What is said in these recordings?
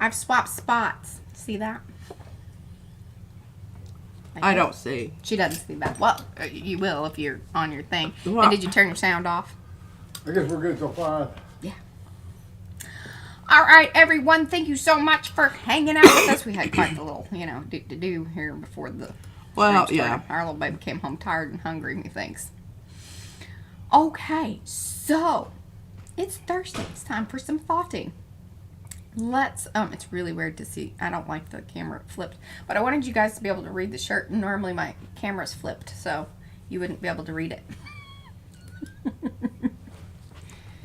I've swapped spots. See that? I don't see. She doesn't see that. Well, you will if you're on your thing. Well, and did you turn your sound off? I guess we're good till 5. Yeah. All right, everyone. Thank you so much for hanging out with us. We had quite a little, to do here before the. Well, yeah. Our little baby came home tired and hungry, methinks. Okay, so it's Thursday. It's time for some thoughting. It's really weird to see. I don't like the camera flipped, but I wanted you guys to be able to read the shirt. Normally my camera's flipped, so you wouldn't be able to read it. So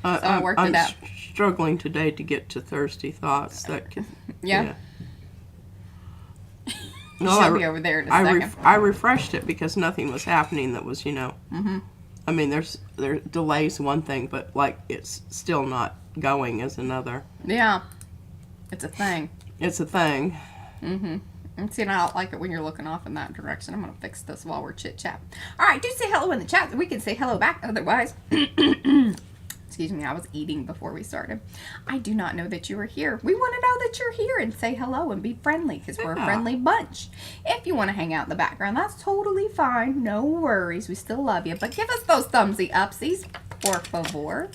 I worked it out. I'm struggling today to get to thirsty thoughts. Yeah. No, She'll be over there in a second. I refreshed it because nothing was happening that was, I mean, there delays one thing, but like it's still not going is another. Yeah. It's a thing. It's a thing. And see, and I don't like it when you're looking off in that direction. I'm going to fix this while we're chit-chat. All right, do say hello in the chat. We can say hello back otherwise. Excuse me, I was eating before we started. I do not know that you are here. We want to know that you're here and say hello and be friendly because we're a friendly bunch. If you want to hang out in the background, that's totally fine. No worries. We still love you. But give us those thumbsy upsies, por favor.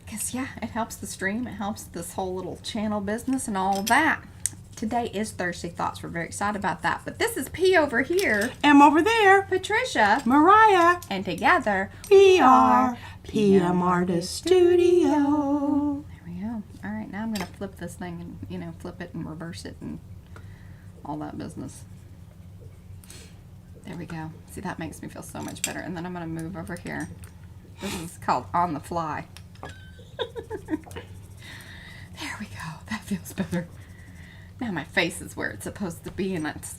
Because, yeah, it helps the stream. It helps this whole little channel business and all that. Today is Thursday Thoughts. We're very excited about that. But this is P over here. M over there. Patricia. Mariah. And together, we are PM Artist Studio. There we go. All right, now I'm going to flip this thing and, flip it and reverse it and all that business. There we go. See, that makes me feel so much better. And then I'm going to move over here. This is called On the Fly. There we go. That feels better. Now my face is where it's supposed to be, and that's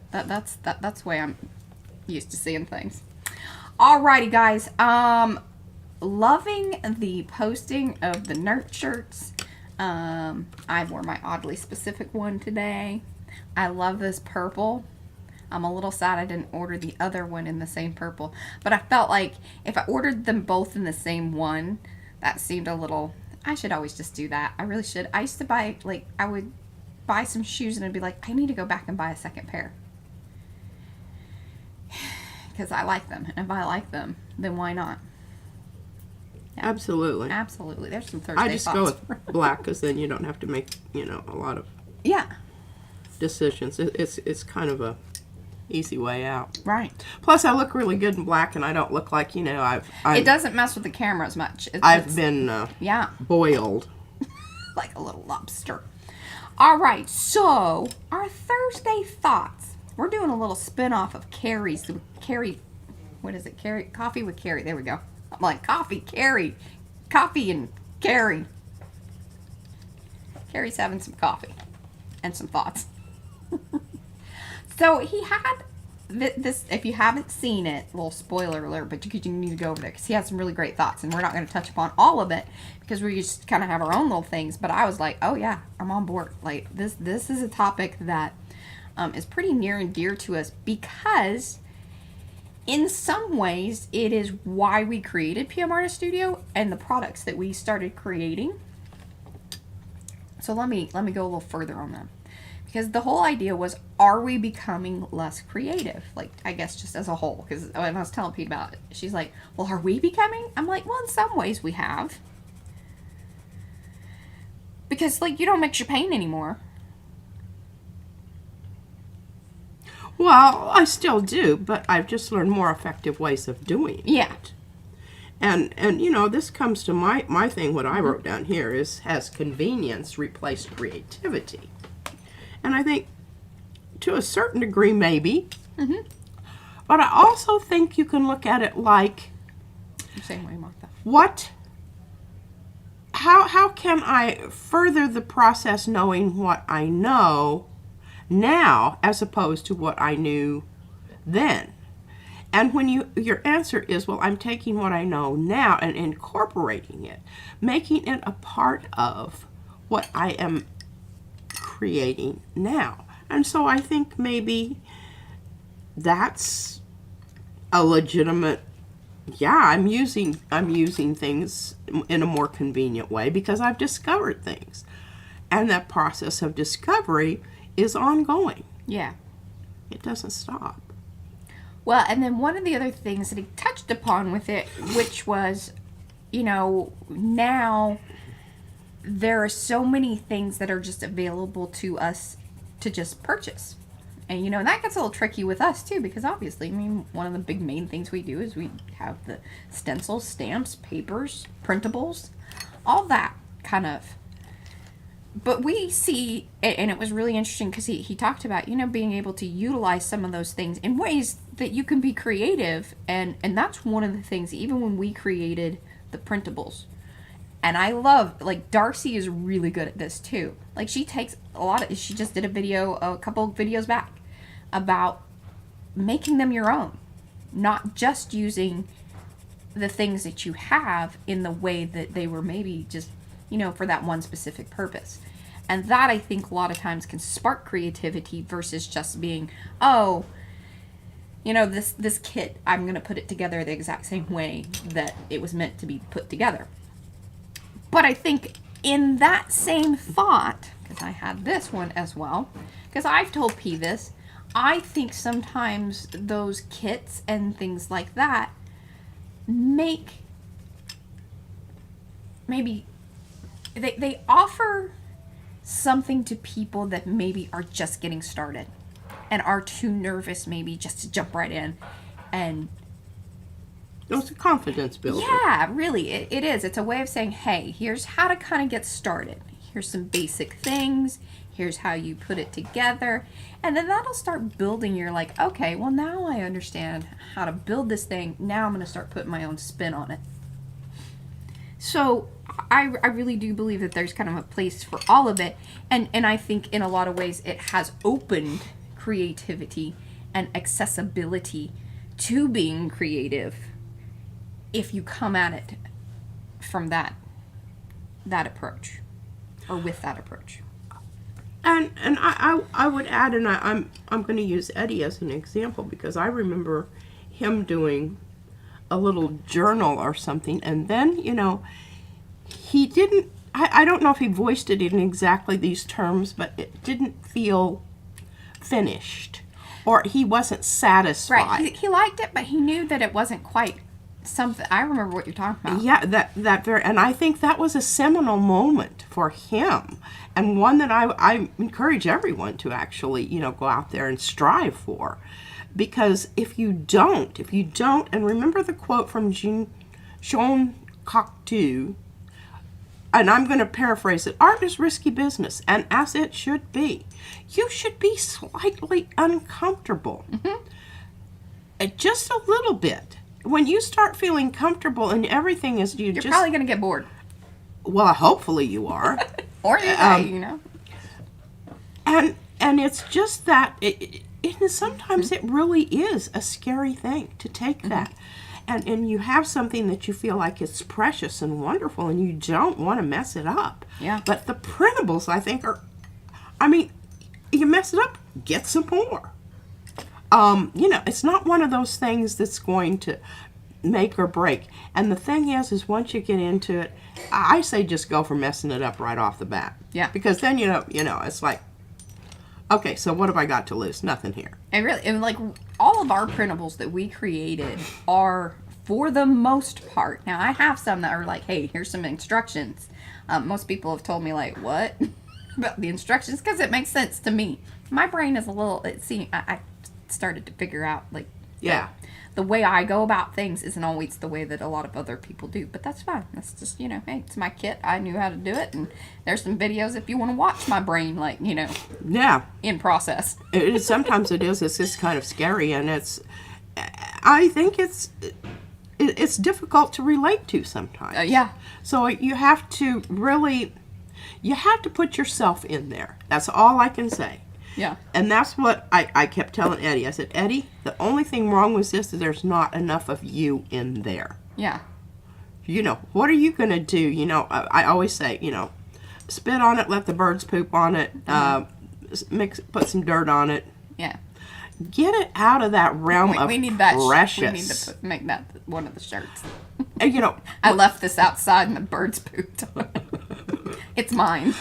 that's the way I'm used to seeing things. Alrighty, guys. Loving the posting of the nerd shirts. I wore my oddly specific one today. I love this purple. I'm a little sad I didn't order the other one in the same purple, but I felt like if I ordered them both in the same one, that seemed a little, I should always just do that. I really should. I used to buy, I would buy some shoes and I'd be like, I need to go back and buy a second pair. Because I like them. And if I like them, then why not? Yeah. Absolutely. Absolutely. There's some Thursday I just thoughts. go with black because then you don't have to make, a lot of decisions. It's kind of a easy way out. Right. Plus, I look really good in black, and I don't look like I've it doesn't mess with the camera as much. I've been boiled like a little lobster. All right, so our Thursday thoughts. We're doing a little spin-off of Ceri's. What is it? Coffee with Ceri. There we go. I'm like coffee and Ceri. Ceri's having some coffee and some thoughts. So he had this, if you haven't seen it, little spoiler alert, but you need to go over there because he has some really great thoughts, and we're not going to touch upon all of it because we just kind of have our own little things. But I was like, oh yeah, I'm on board. Like this is a topic that is pretty near and dear to us because in some ways it is why we created PM Artist Studio and the products that we started creating. So let me go a little further on that. Because the whole idea was, are we becoming less creative? Like, I guess just as a whole. Because when I was telling Pete about it, she's like, well, are we becoming? I'm like, well, in some ways we have. Because, you don't mix your paint anymore. Well, I still do, but I've just learned more effective ways of doing it. And this comes to my thing, what I wrote down here is, has convenience replaced creativity? And I think, to a certain degree, maybe. But I also think you can look at it like, same way, Martha. How can I further the process knowing what I know now as opposed to what I knew then? And when your answer is, well, I'm taking what I know now and incorporating it, making it a part of what I am creating now. And so I think maybe that's a legitimate, I'm using things in a more convenient way because I've discovered things. And that process of discovery is ongoing. Yeah. It doesn't stop. Well, and then one of the other things that he touched upon with it, which was, now there are so many things that are just available to us to just purchase. And, that gets a little tricky with us, too, because obviously, one of the big main things we do is we have the stencils, stamps, papers, printables, all that kind of. But we see, and it was really interesting because he talked about, being able to utilize some of those things in ways that you can be creative. And that's one of the things, even when we created the printables. And I love, Darcy is really good at this too. She takes she just did a couple of videos back about making them your own. Not just using the things that you have in the way that they were maybe just, for that one specific purpose. And that, I think, a lot of times can spark creativity versus just being, this kit, I'm going to put it together the exact same way that it was meant to be put together. But I think in that same thought, because I had this one as well, because I've told P this, I think sometimes those kits and things like that they offer something to people that maybe are just getting started and are too nervous maybe just to jump right in. And it's a confidence builder. Yeah, really, it is. It's a way of saying, hey, here's how to kind of get started. Here's some basic things. Here's how you put it together. And then that'll start building. You're like, okay, well, now I understand how to build this thing. Now I'm going to start putting my own spin on it. So I really do believe that there's kind of a place for all of it. And I think in a lot of ways it has opened creativity and accessibility to being creative if you come at it from that approach or with that approach. And I would add, and I'm going to use Eddie as an example because I remember him doing a little journal or something, and then he didn't. I don't know if he voiced it in exactly these terms, but it didn't feel finished, or he wasn't satisfied. Right. He liked it, but he knew that it wasn't quite something. I remember what you're talking about. Yeah, that very, and I think that was a seminal moment for him, and one that I encourage everyone to actually go out there and strive for, because if you don't, and remember the quote from Jean Cocteau, and I'm going to paraphrase it: art is risky business, and as it should be. You should be slightly uncomfortable, just a little bit. When you start feeling comfortable and everything is, you're probably going to get bored. Well, hopefully you are. Or you may, And it's just that sometimes it really is a scary thing to take that. And you have something that you feel like is precious and wonderful, and you don't want to mess it up. Yeah. But the printables, I think, you mess it up, get some more. It's not one of those things that's going to make or break. And the thing is once you get into it, I say just go for messing it up right off the bat. Yeah. Because then, it's like, okay, so what have I got to lose? Nothing here. And all of our printables that we created are, for the most part, now I have some that are like, hey, here's some instructions. Most people have told me, what? About the instructions, because it makes sense to me. My brain is a little, I started to figure out, the way I go about things isn't always the way that a lot of other people do, but that's fine. That's just, hey, it's my kit. I knew how to do it, and there's some videos if you want to watch my brain, yeah, in process. Sometimes it is. It's just kind of scary, and I think it's difficult to relate to sometimes. Yeah. So you have to put yourself in there. That's all I can say. Yeah. And that's what I kept telling Eddie. I said, Eddie, the only thing wrong with this is there's not enough of you in there. Yeah. What are you going to do? I always say, spit on it, let the birds poop on it, put some dirt on it. Yeah. Get it out of that realm of we need that precious. We need to make that one of the shirts. And, I left this outside and the birds pooped on it. It's mine.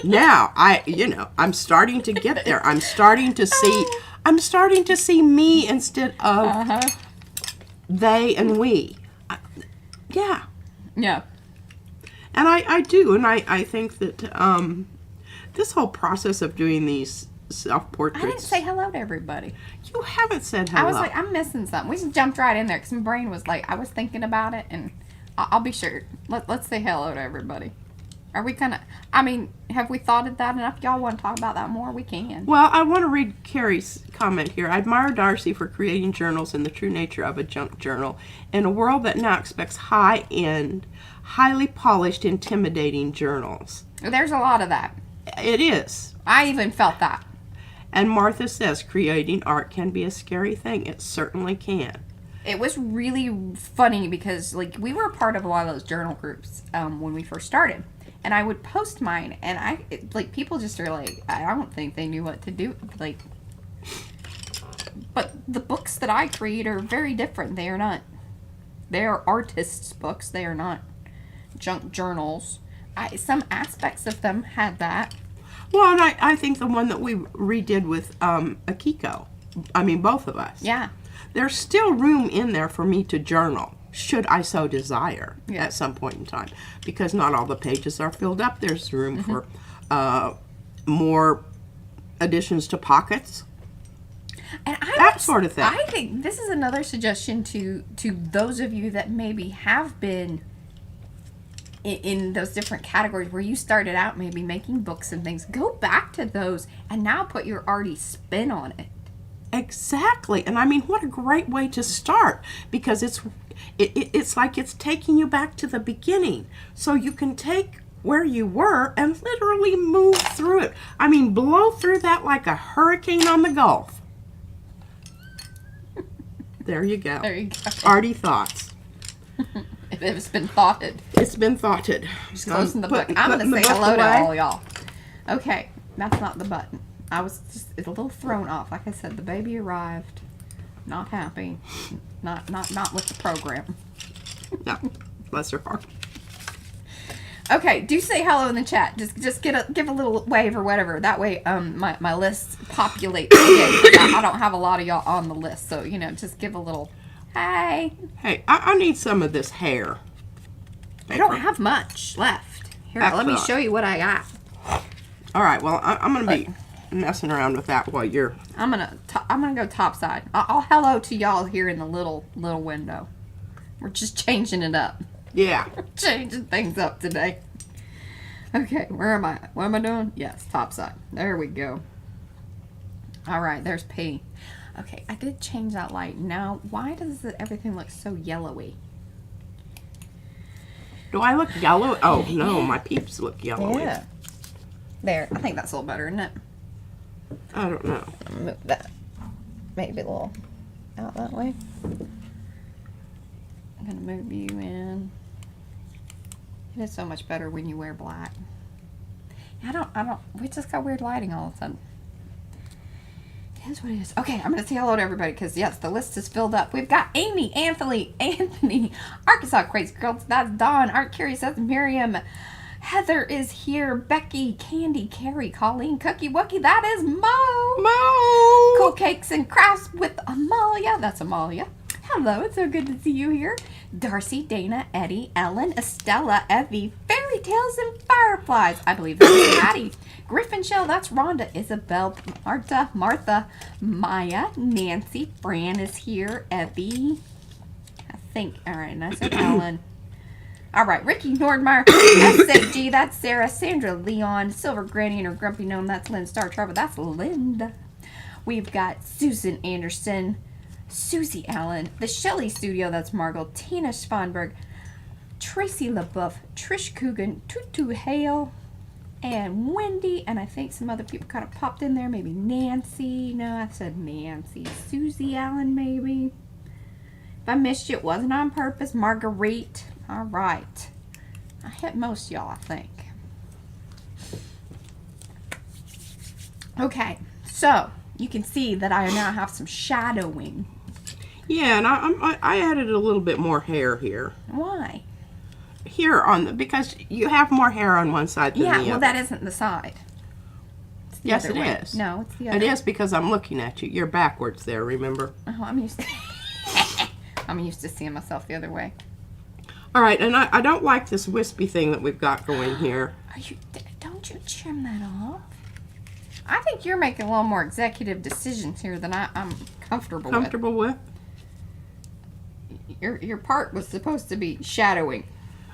Now, I'm starting to get there. I'm starting to see me instead of they and we. Yeah. Yeah. And I do. And I think that this whole process of doing these self-portraits. I didn't say hello to everybody. You haven't said hello. I was like, I'm missing something. We just jumped right in there because my brain was like, I was thinking about it, and I'll be sure. Let's say hello to everybody. Are we kind of, have we thought of that enough? Y'all want to talk about that more? We can. Well, I want to read Ceri's comment here. I admire Darcy for creating journals in the true nature of a junk journal in a world that now expects high-end, highly polished, intimidating journals. There's a lot of that. It is. I even felt that. And Martha says creating art can be a scary thing. It certainly can. It was really funny because, we were a part of a lot of those journal groups when we first started. And I would post mine, and people just are like, I don't think they knew what to do. But the books that I create are very different. They are artists' books. They are not junk journals. Some aspects of them had that. Well, and I think the one that we redid with Akiko, both of us. Yeah. There's still room in there for me to journal, should I so desire, at some point in time. Because not all the pages are filled up. There's room for more additions to pockets. And that sort of thing. I think this is another suggestion to those of you that maybe have been in those different categories where you started out maybe making books and things. Go back to those and now put your arty spin on it. Exactly. And what a great way to start, because it's like it's taking you back to the beginning, so you can take where you were and literally move through it. Blow through that like a hurricane on the Gulf. There you go. There you go. Arty thoughts. It's been thoughted. It's been thoughted. Just closing the book. I'm going to say hello to all y'all. Okay, that's not the button. I was just a little thrown off. Like I said, the baby arrived. Not happy. Not with the program. No, bless her heart. Okay, do say hello in the chat. Just give a little wave or whatever. That way, my list populates again. I don't have a lot of y'all on the list, so just give a little. Hi. Hey, I need some of this hair. I don't have much left. Here, let me show you what I got. All right. Well, I'm gonna be messing around with that while you're. I'm gonna go top side. I'll hello to y'all here in the little window. We're just changing it up. Yeah. Changing things up today. Okay, where am I? What am I doing? Yes, top side. There we go. All right, there's P. Okay, I did change that light. Now, why does everything look so yellowy? Do I look yellow? Oh, no, my peeps look yellowy. Yeah. There, I think that's a little better, isn't it? I don't know. Move that maybe a little out that way. I'm gonna move you in. It is so much better when you wear black. I don't, we just got weird lighting all of a sudden. It is what it is. Okay, I'm gonna say hello to everybody because yes, the list is filled up. We've got Amy, Anthony, Arkansas Crazy Girls, that's Dawn, Art Curious, that's Miriam, Heather is here, Becky, Candy, Carrie, Colleen, Cookie Wookie, that is Mo. Cool Cakes and Crafts with Amalia, that's Amalia. Hello, it's so good to see you here. Darcy, Dana, Eddie, Ellen, Estella, Evie, Fairy Tales and Fireflies. I believe that's Patty. Griffin Shell, that's Rhonda, Isabel, Martha, Maya, Nancy, Fran is here, Evie. I think, all right, and I said Ellen. All right, Ricky Nordmeyer, SAG, that's Sarah, Sandra, Leon, Silver Granny and her Grumpy Gnome, that's Lynn, Star Trevor, that's Linda. We've got Susan Anderson, Susie Allen, the Shelley Studio, that's Margot, Tina Svanberg, Tracy LaBeouf, Trish Coogan, Tutu Hale, and Wendy, and I think some other people kind of popped in there, maybe Nancy, no, I said Nancy, Susie Allen, maybe. If I missed you, it wasn't on purpose. Marguerite, all right. I hit most y'all, I think. Okay, so you can see that I now have some shadowing. Yeah, and I added a little bit more hair here. Why? here on the, because you have more hair on one side than the other. Yeah, well, that isn't the side. It's the Yes, other it way. is. No, it's the other. It is because I'm looking at you. You're backwards there, remember? Oh, I'm used to I'm used to seeing myself the other way. All right, and I don't like this wispy thing that we've got going here. Don't you trim that off? I think you're making a little more executive decisions here than I'm comfortable with. Comfortable with? Your part was supposed to be shadowing,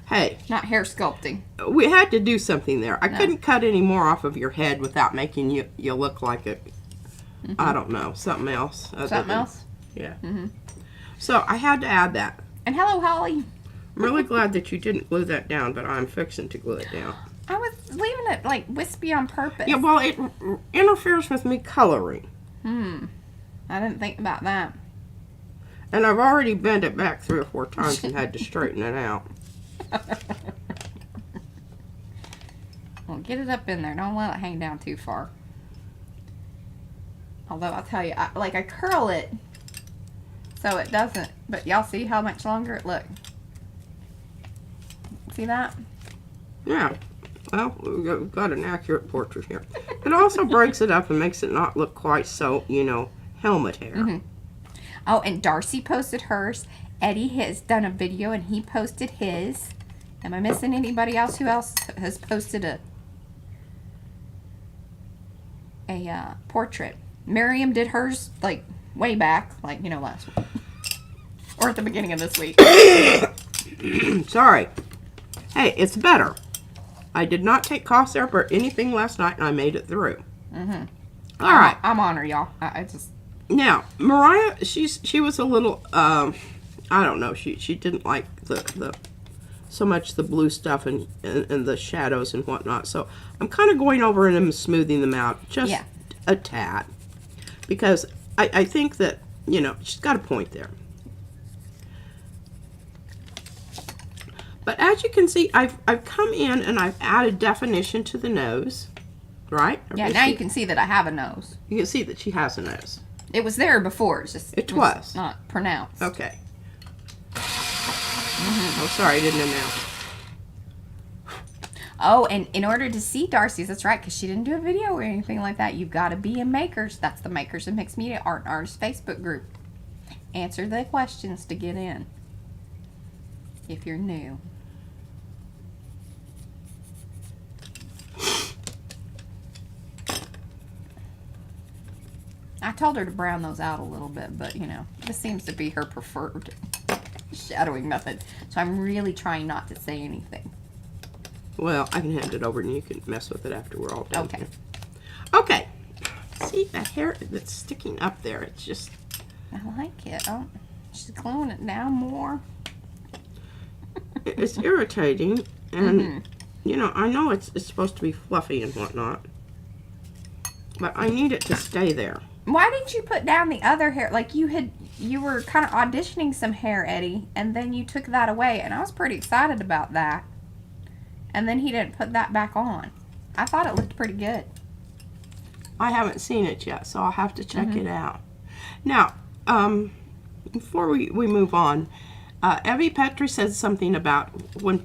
Hey, not hair sculpting. we had to do something there. I couldn't cut any more off of your head without making you look like a, I don't know, something else. Something else? Yeah. So I had to add that. And hello, Holly. I'm really glad that you didn't glue that down, but I'm fixing to glue it down. I was leaving it like wispy on purpose. Yeah, well, it interferes with me coloring. I didn't think about that. And I've already bent it back 3 or 4 times and had to straighten it out. Well, get it up in there. Don't let it hang down too far. Although I'll tell you, I curl it so it doesn't. But y'all see how much longer it looked. See that? Yeah. Well, we've got an accurate portrait here. It also breaks it up and makes it not look quite so, helmet hair. Oh, and Darcy posted hers. Eddie has done a video and he posted his. Am I missing anybody else who else has posted a portrait? Miriam did hers like way back, like last week or at the beginning of this week. Sorry. Hey, it's better. I did not take cough syrup or anything last night, and I made it through. All right. I'm on her, y'all. I just Now, Mariah, she was a little, I don't know. She didn't like the so much the blue stuff and the shadows and whatnot. So I'm kind of going over and I'm smoothing them out just a tad, because I think that she's got a point there. But as you can see, I've come in and I've added definition to the nose, right? yeah. Now you can see that I have a nose. You can see that she has a nose. It was there before. It's just It was. not pronounced. Okay. Oh, sorry, I didn't announce. Oh, and in order to see Darcy's, that's right, because she didn't do a video or anything like that. You've got to be in Makers. That's the Makers of Mixed Media Art and Artists Facebook group. Answer the questions to get in. If you're new. I told her to brown those out a little bit, but this seems to be her preferred shadowing method. So I'm really trying not to say anything. Well, I can hand it over and you can mess with it after we're all done. Okay. Here. Okay. See that hair that's sticking up there? It's just... I like it. Oh, she's gluing it down more. It's irritating, and I know it's supposed to be fluffy and whatnot, but I need it to stay there. Why didn't you put down the other hair? Like you were kind of auditioning some hair, Eddie, and then you took that away, and I was pretty excited about that. And then he didn't put that back on. I thought it looked pretty good. I haven't seen it yet, so I'll have to check it out. Now, before we move on, Evie Petrie said something about when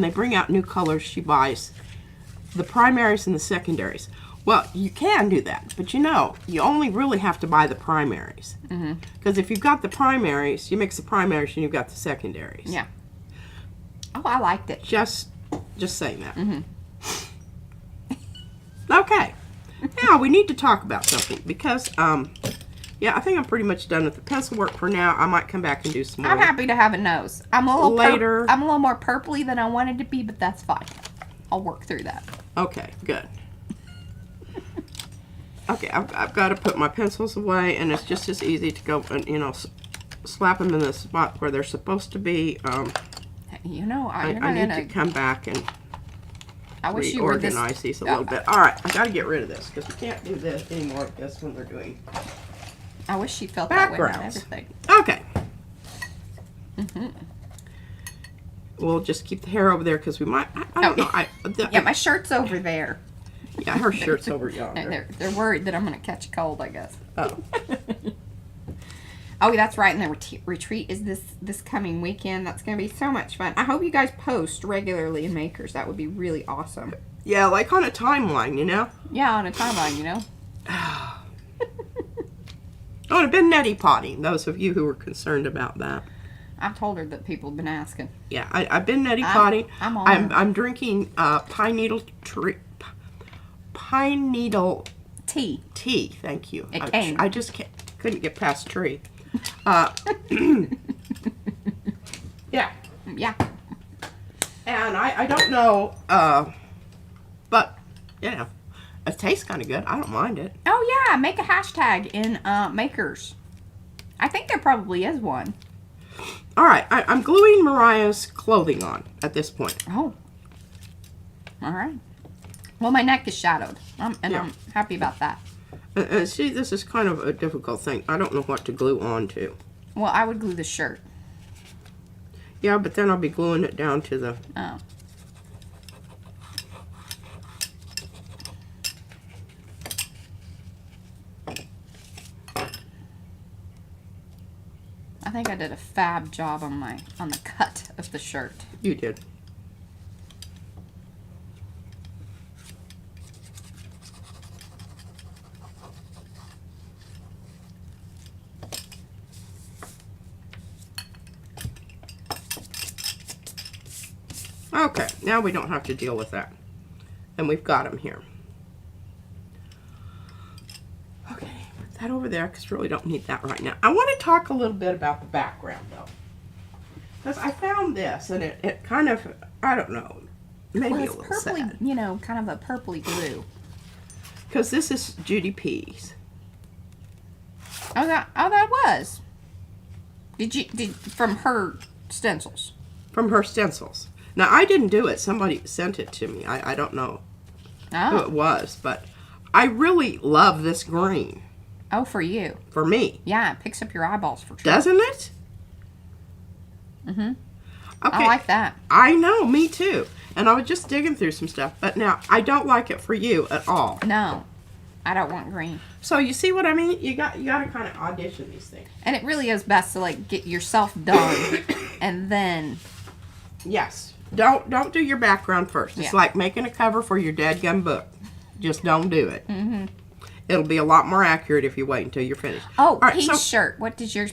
they bring out new colors, she buys the primaries and the secondaries. Well, you can do that, but you only really have to buy the primaries. Because if you've got the primaries, you mix the primaries and you've got the secondaries. Yeah. Oh, I liked it. Just saying that. Okay. Now we need to talk about something because, I think I'm pretty much done with the pencil work for now. I might come back and do some more. I'm happy to have a nose. I'm a little later. I'm a little more purpley than I wanted to be, but that's fine. I'll work through that. Okay, good. Okay, I've got to put my pencils away, and it's just as easy to go and slap them in the spot where they're supposed to be. I need to come back and reorganize these a little bit. All right, I got to get rid of this because we can't do this anymore. That's when they're doing. I wish she felt that way about Backgrounds. everything. Okay. We'll just keep the hair over there because we might. I don't know. Yeah, my shirt's over there. Yeah, her shirt's over yonder. They're worried that I'm going to catch a cold, I guess. Oh. Oh, that's right. And the retreat is this coming weekend. That's going to be so much fun. I hope you guys post regularly in Makers. That would be really awesome. Yeah, like on a timeline, you know? Yeah, on a timeline, you know? Oh, and I've been neti potting, those of you who were concerned about that. I've told her that people have been asking. Yeah, I've been neti potting. I'm drinking pine needle Tea. Thank you. It came. I just couldn't get past tree. Yeah. Yeah. And I don't know, but, you know, it tastes kind of good. I don't mind it. Oh, yeah. Make a hashtag in Makers. I think there probably is one. All right. I'm gluing Mariah's clothing on at this point. Oh. All right. Well, my neck is shadowed. I'm happy about that. See, this is kind of a difficult thing. I don't know what to glue on to. Well, I would glue the shirt. Yeah, but then I'll be gluing it down to the... Oh. I think I did a fab job on the cut of the shirt. You did. Okay, now we don't have to deal with that. And we've got them here. Okay, put that over there because we really don't need that right now. I want to talk a little bit about the background though. Because I found this and it kind of, I don't know, maybe Well, a it's little purpley, sad. you know, kind of a purpley blue. Because this is Judy P's. Oh, that was. From her stencils? From her stencils. Now, I didn't do it. Somebody sent it to me. I don't know who it Oh. was, but I really love this green Oh, for you. for me. Yeah, it picks up your eyeballs for sure. Doesn't it? Mm-hmm. Okay. I like that. I know, me too. And I was just digging through some stuff, but now I don't like it for you at all. No, I don't want green. So you see what I mean? You got to kind of audition these things. And it really is best to like get yourself done, and then Yes. Don't do your background first. It's Yeah. like making a cover for your dadgum book. Just don't do it. Mm-hmm. It'll be a lot more accurate if you wait until you're finished. oh, All right, Pete's so- shirt. What does yours?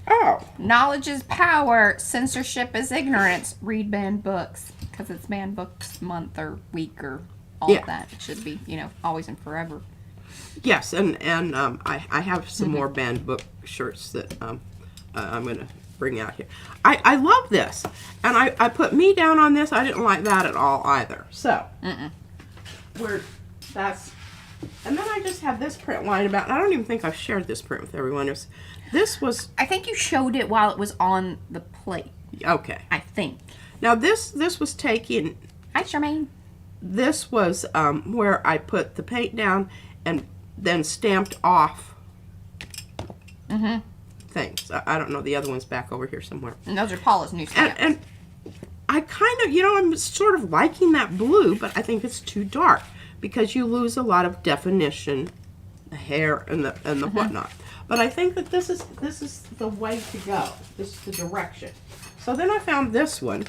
Oh. Knowledge is power. Censorship is ignorance. Read banned books because it's banned books month or week or all Yeah. of that. It should be, you know, always and forever. Yes, and I have some more banned book shirts that I'm going to bring out here. I love this. And I put me down on this. I didn't like that at all either. So, that's... And then I just have this print line about... I don't even think I've shared this print with everyone. This was... I think you showed it while it was on the plate. Okay. I think. Now, this was taken... Hi, Charmaine. This was where I put the paint down and then stamped off things. I don't know. The other one's back over here somewhere. And those are Paula's new stamps. And I kind of, I'm sort of liking that blue, but I think it's too dark because you lose a lot of definition, the hair and the whatnot. But I think that this is the way to go. This is the direction. So then I found this one,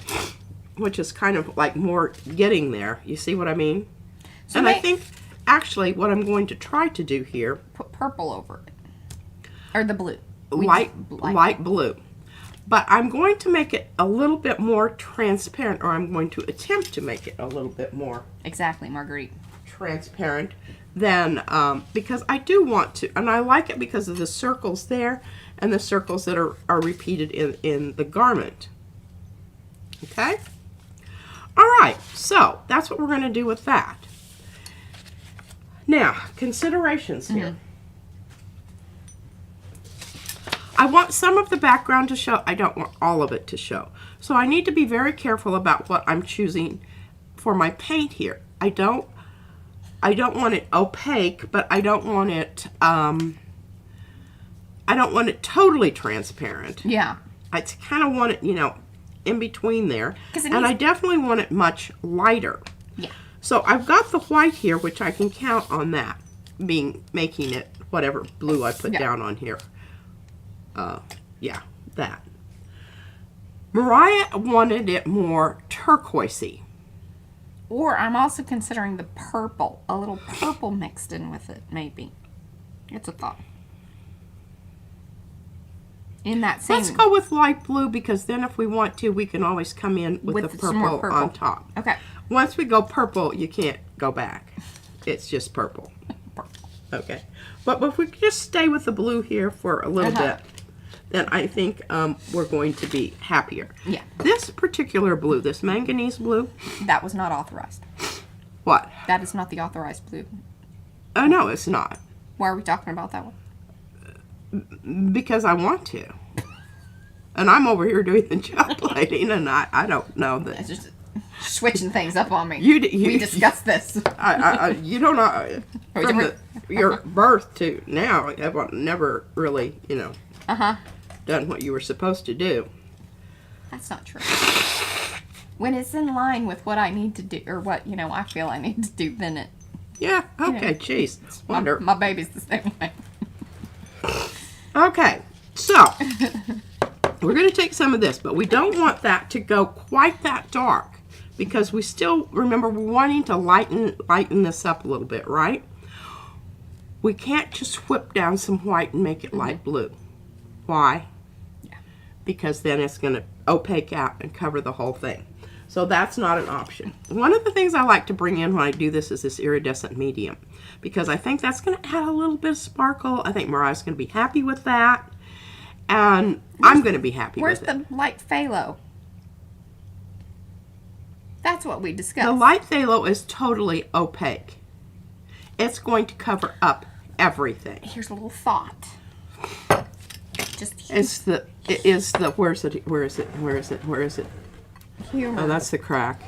which is kind of like more getting there. You see what I mean? So And I think actually what I'm going to try to do here, put purple over it. Or the blue. light blue. But I'm going to make it a little bit more transparent, or I'm going to attempt to make it a little bit more Exactly, Marguerite. transparent than, because I do want to, and I like it because of the circles there and the circles that are repeated in the garment. Okay? All right, so that's what we're going to do with that. Now, considerations here. I want some of the background to show. I don't want all of it to show. So I need to be very careful about what I'm choosing for my paint here. I don't want it opaque, but I don't want it totally transparent. Yeah. I kind of want it, in between there. 'Cause it And I needs- definitely want it much lighter. Yeah. So I've got the white here, which I can count on that making it whatever blue I put Yeah. down on here. Yeah, that. Mariah wanted it more turquoisey. Or I'm also considering the purple. A little purple mixed in with it, maybe. It's a thought. In that same... Let's go with light blue, because then if we want to, we can always come in with the some more purple on top. Okay. Once we go purple, you can't go back. It's just purple. Okay. But if we could just stay with the blue here for a little bit, then I think we're going to be happier. Yeah. This particular blue, this manganese blue. That was not authorized. What? That is not the authorized blue. Oh, no, it's not. Why are we talking about that one? Because I want to. And I'm over here doing the job plating, and I don't know that. It's just switching things up on me. We discussed this. You don't know. From your birth to now, I've never really, done what you were supposed to do. That's not true. When it's in line with what I need to do, or what, I feel I need to do, then it... Yeah, okay, jeez. Wonder. My baby's the same way. Okay, so we're going to take some of this, but we don't want that to go quite that dark, because we still, remember, we're wanting to lighten this up a little bit, right? We can't just whip down some white and make it light blue. Why? Yeah. Because then it's going to opaque out and cover the whole thing. So that's not an option. One of the things I like to bring in when I do this is this iridescent medium, because I think that's going to add a little bit of sparkle. I think Mariah's going to be happy with that, and I'm going to be happy with it. Where's the light phthalo? That's what we discussed. The light phthalo is totally opaque. It's going to cover up everything. Here's a little thought. Just Where is it? humor. Oh, that's the crack.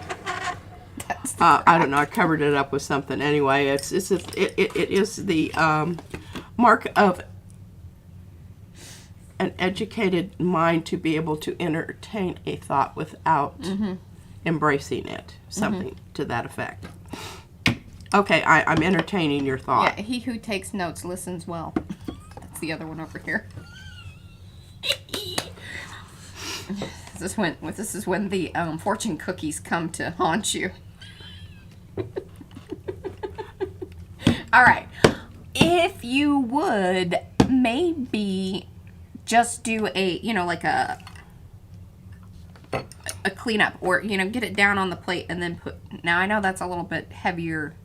I don't know. I covered it up with something. Anyway, it is the mark of an educated mind to be able to entertain a thought without embracing it. Something to that effect. Okay, I'm entertaining your thought. Yeah, he who takes notes listens well. That's the other one over here. This is when the fortune cookies come to haunt you. All right. If you would maybe just do a, like a cleanup, or, get it down on the plate and then put, now I know that's a little bit heavier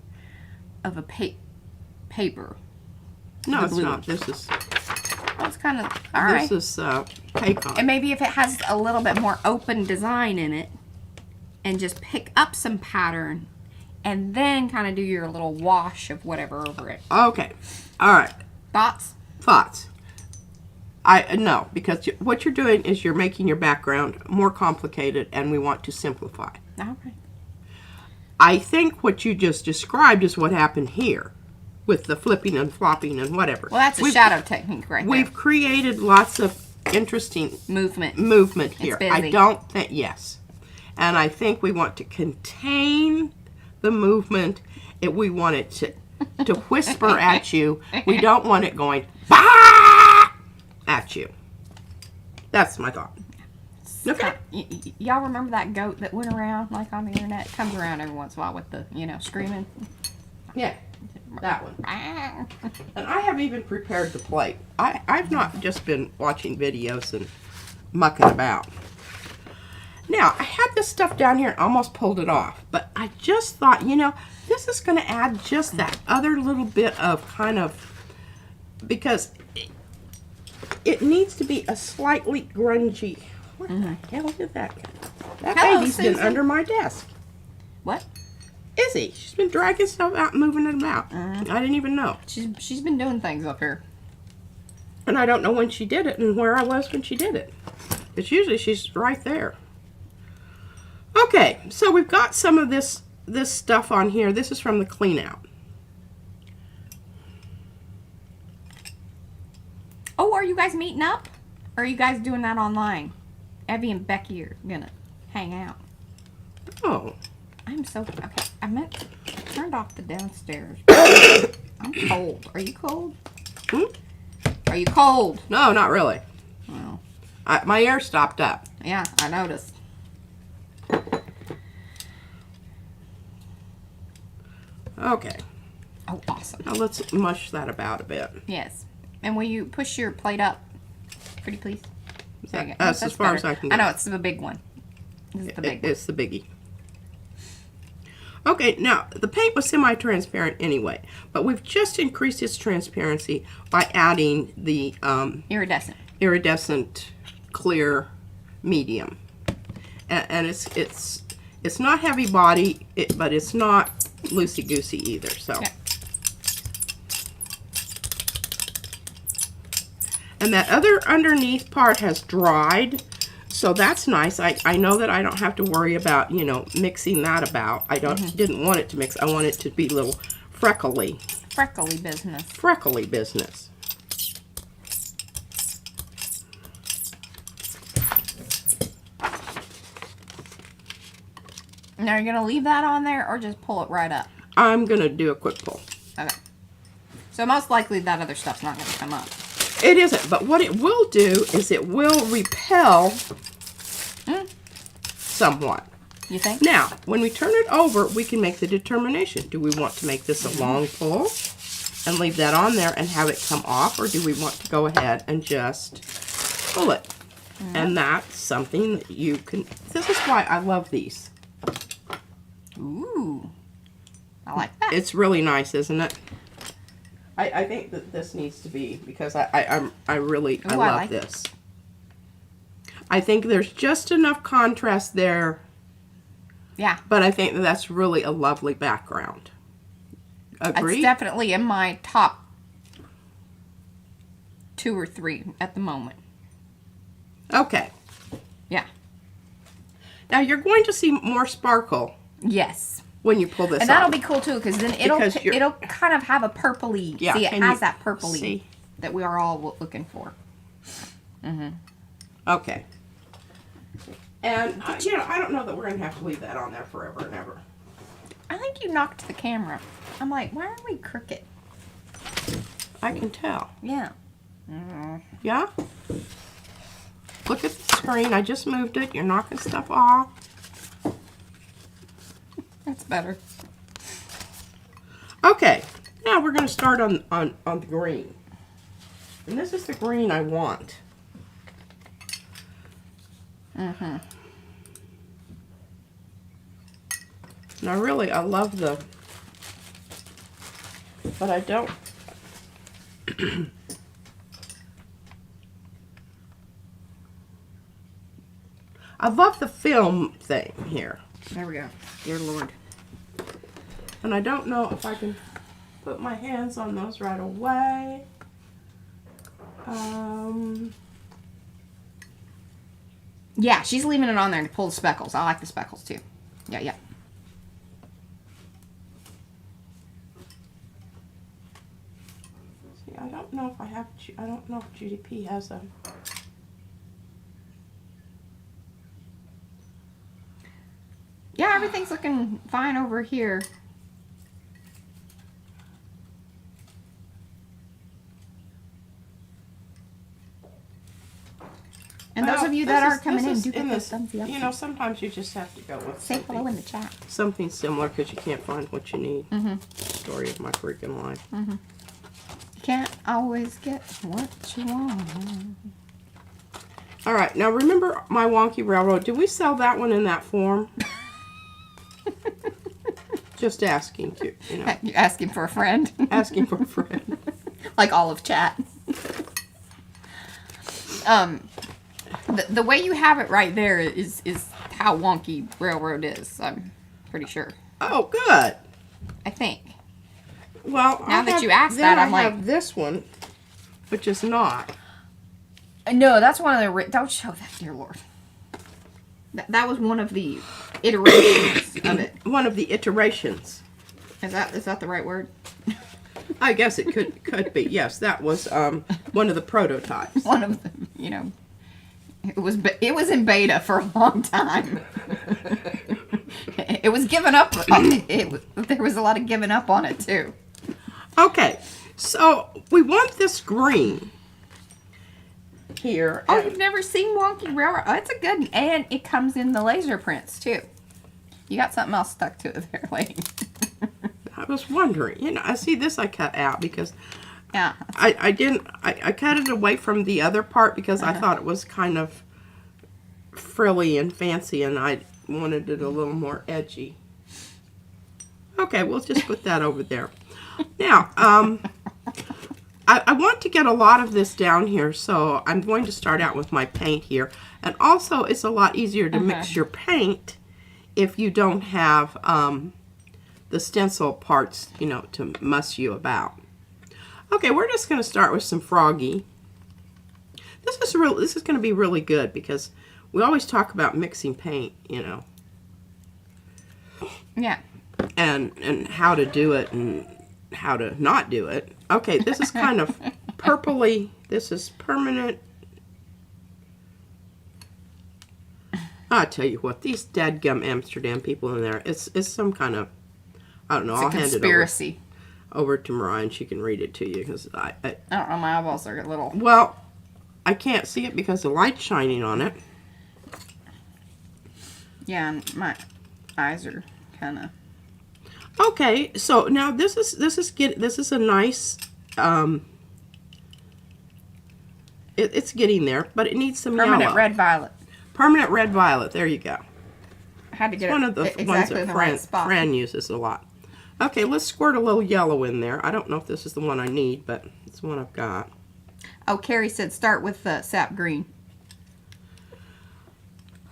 of a paper. No, it's not. This is... That's kind of, all right. This is Paycon. And maybe if it has a little bit more open design in it, and just pick up some pattern, and then kind of do your little wash of whatever over it. Okay. All right. Thoughts? Thoughts. No, because what you're doing is you're making your background more complicated, and we want to simplify. All right. I think what you just described is what happened here, with the flipping and flopping and whatever. Well, that's a shadow technique right there. We've created lots of interesting movement here. It's busy. I don't think, yes. And I think we want to contain the movement. We want it to whisper at you. We don't want it going, bah! At you. That's my thought. Okay. Y'all remember that goat that went around, like, on the internet? It comes around every once in a while with the, screaming. Yeah. That one. And I haven't even prepared the plate. I've not just been watching videos and mucking about. Now, I had this stuff down here and almost pulled it off. But I just thought, this is going to add just that other little bit of kind of... Because it needs to be a slightly grungy... What the hell is that? That Hello, baby's been Susan. under my desk. What? Izzy. She's been dragging stuff out and moving it about. I didn't even know. She's been doing things up here. And I don't know when she did it and where I was when she did it. It's usually she's right there. Okay, so we've got some of this stuff on here. This is from the clean out. Oh, are you guys meeting up? Or are you guys doing that online? Evie and Becky are gonna hang out. Oh. I'm so okay. Turned off the downstairs. I'm cold. Are you cold? Hmm? Are you cold? No, not really. Well, My air stopped up. yeah, I noticed. Okay. Oh, awesome. Now let's mush that about a bit. Yes. And will you push your plate up, pretty please? There you go. That's as far as I can go. I know, it's the big one. This is the big one. It's the biggie. Okay, now, the paint was semi-transparent anyway, but we've just increased its transparency by adding the iridescent clear medium. And it's not heavy body, but it's not loosey-goosey either, so. Yeah. And that other underneath part has dried, so that's nice. I know that I don't have to worry about, you know, mixing that about. I didn't want it to mix. I want it to be a little freckly. Freckly business. Freckly business. Now, you're going to leave that on there or just pull it right up? I'm going to do a quick pull. Okay. So, most likely that other stuff's not going to come up. It isn't, but what it will do is it will repel somewhat. You think? Now, when we turn it over, we can make the determination. Do we want to make this a long pull and leave that on there and have it come off, or do we want to go ahead and just pull it? And that's something that you can... This is why I love these. Ooh. I like that. It's really nice, isn't it? I think that this needs to be, because I love like this. I think there's just enough contrast there. Yeah. But I think that that's really a lovely background. Agree? It's definitely in my top 2 or 3 at the moment. Okay. Yeah. Now you're going to see more sparkle Yes. when you pull this And that'll off. be cool too, because then it'll kind of have a purpley. Yeah, see, it can has you that purpley see? that we are all looking for. Okay. And, you know, I don't know that we're going to have to leave that on there forever and ever. I think you knocked the camera. I'm like, why are we crooked? I can tell. Yeah. Yeah? Look at the screen. I just moved it. You're knocking stuff off. That's better. Okay. Now we're going to start on the green. And this is the green I want. Now really, I love the... But I don't... I love the film thing here. There we go. Dear Lord. And I don't know if I can put my hands on those right away. Yeah, she's leaving it on there to pull the speckles. I like the speckles too. Yeah, yeah. See, I don't know if I don't know if GDP has a... Yeah, everything's looking fine over here. And those of you that are coming in, do get those thumbs up. You know, sometimes you just have to go with Say hello in the chat. something similar because you can't find what you need. Story of my freaking life. Can't always get what you want. All right, now remember my wonky railroad. Did we sell that one in that form? Just asking, you know. You're asking for a friend. Asking for a friend. Like all of chat. The way you have it right there is how wonky Railroad is. I'm pretty sure. Oh, good. I think. Well, Now that you asked that, I'm I like- have this one, which is not. No, that's one of the. Don't show that, dear Lord. That was one of the iterations of it. One of the iterations. Is that the right word? I guess it could be. Yes, that was one of the prototypes. One of them, you know. It was in beta for a long time. It was given up. There was a lot of giving up on it too. Okay, so we want this green. here. Oh, you've never seen Wonky Railroad? Oh, it's a good one. And it comes in the laser prints, too. You got something else stuck to it there, lady. I was wondering, you know, I see this I cut out because Yeah. I cut it away from the other part because I thought it was kind of frilly and fancy and I wanted it a little more edgy. Okay, we'll just put that over there. Now, I want to get a lot of this down here, so I'm going to start out with my paint here. And also, it's a lot easier to mix your paint if you don't have the stencil parts, you know, to muss you about. Okay, we're just going to start with some Froggy. This is going to be really good because we always talk about mixing paint, you know. Yeah. And how to do it and how to not do it. Okay, this is kind of purpley. This is permanent. I tell you what, these dadgum Amsterdam people in there, it's some kind of, I don't know, I'll hand it over to Mariah and she can read it to you because I don't know, my eyeballs are a little... Well, I can't see it because the light's shining on it. Yeah, and my eyes are kind of... Okay, so now this is a nice it's getting there, but it needs some Permanent yellow. red violet. Permanent red violet. There you go. I had to get It's one of the exactly ones in that the right spot. Fran uses a lot. Okay, let's squirt a little yellow in there. I don't know if this is the one I need, but it's the one I've got. Oh, Carrie said start with sap green.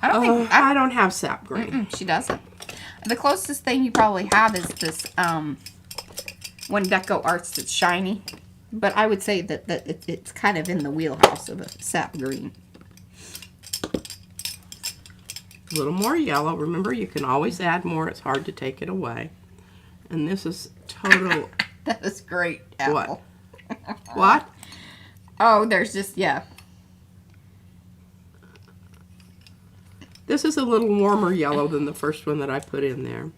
I don't think I don't have sap green. she doesn't. The closest thing you probably have is this one Deco Arts that's shiny. But I would say that it's kind of in the wheelhouse of a sap green. A little more yellow. Remember, you can always add more. It's hard to take it away. And this is total... That is great, Apple. What? What? Oh, there's just, yeah. This is a little warmer yellow than the first one that I put in there.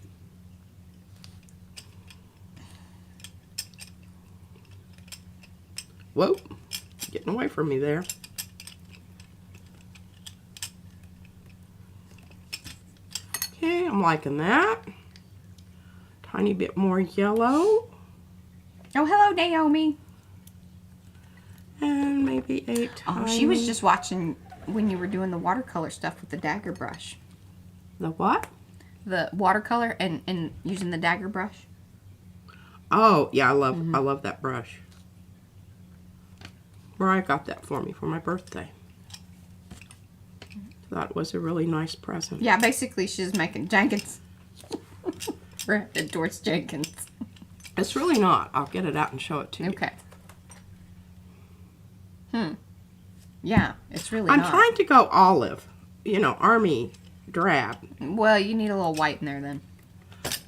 Whoa, getting away from me there. Okay, I'm liking that. Tiny bit more yellow. Oh, hello, Naomi. And maybe a Oh, she was just watching when you were doing the watercolor stuff with the dagger brush. The what? The watercolor and using the dagger brush. Oh, yeah, I love that brush. Mariah got that for me for my birthday. Thought it was a really nice present. Yeah, basically she's making Jenkins. We're headed towards Jenkins. It's really not. I'll get it out and show it to you. Okay. Yeah, it's really I'm not. trying to go olive. You know, army drab. Well, you need a little white in there then.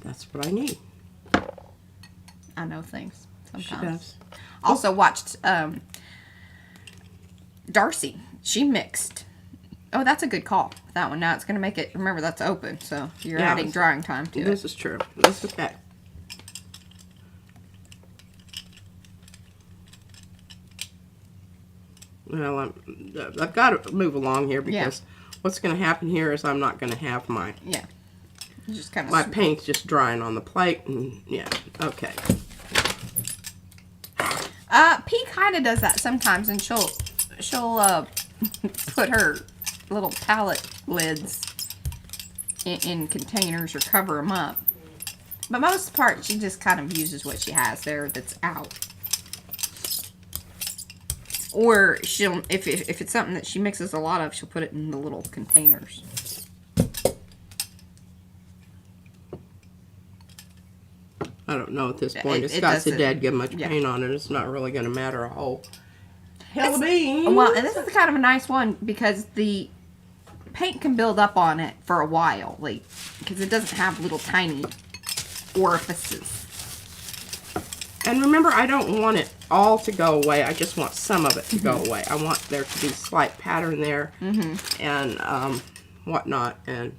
That's what I need. I know things sometimes. She does. Also watched Darcy. She mixed. Oh, that's a good call. That one. Now it's going to make it, remember that's open, so you're Yeah, adding drying time to it. This is true. That's okay. Well, I've got to move along here because what's going to happen here is I'm not going to have my Yeah. You just kind of my paint's just drying on the plate, and yeah, okay. P kind of does that sometimes, and she'll put her little palette lids in containers or cover them up. But most part, she just kind of uses what she has there that's out. Or she'll, if it's something that she mixes a lot of, she'll put it in the little containers. I don't know at this point. It's got so dadgum much paint on it. It's not really going to matter a whole hell of beans. Well, and this is kind of a nice one because the paint can build up on it for a while, like, because it doesn't have little tiny orifices. And remember, I don't want it all to go away. I just want some of it to go away. I want there to be slight pattern there and whatnot. And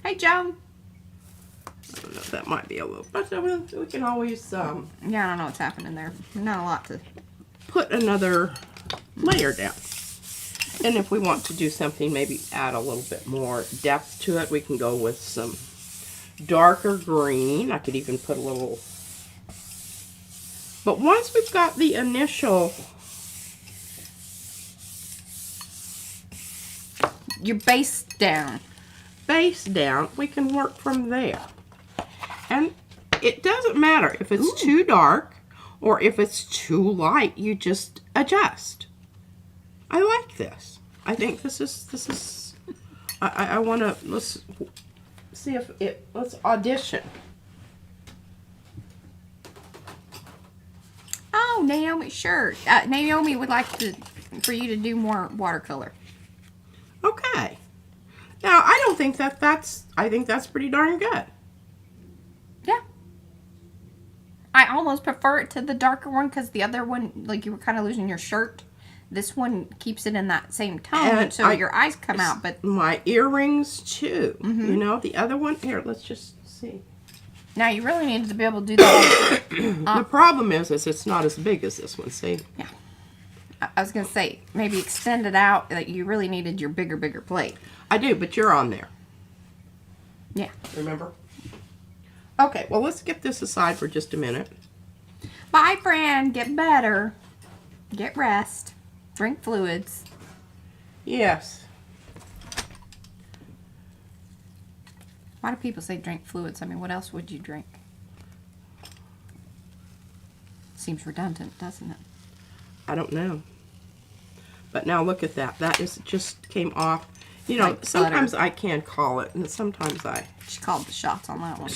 Hey, Joan. I don't know, that might be a little, but we can always Yeah, I don't know what's happening there. Not a lot to... put another layer down. And if we want to do something, maybe add a little bit more depth to it, we can go with some darker green. I could even put a little... But once we've got the initial... Your base down. Base down, we can work from there. And it doesn't matter if it's too dark or if it's too light, you just adjust. I like this. I think this is I want to, let's see if it, let's audition. Oh, Naomi, sure. Naomi would like for you to do more watercolor. Okay. Now, I don't think I think that's pretty darn good. Yeah. I almost prefer it to the darker one because the other one, like you were kind of losing your shirt. This one keeps it in that same tone, And so your eyes come out. But my earrings too. You know, the other one here. Let's just see. now you really need to be able to do that. The problem is it's not as big as this one. See? Yeah. I was gonna say maybe extend it out. Like you really needed your bigger plate. I do, but you're on there. Yeah. Remember? Okay. Well, let's get this aside for just a minute. Bye, friend. Get better. Get rest. Drink fluids. Yes. Why do people say drink fluids? I mean, what else would you drink? Seems redundant, doesn't it? I don't know. But now look at that. That is just came off. You know, Like sometimes butter. I can call it, and sometimes I She called the shots on that one.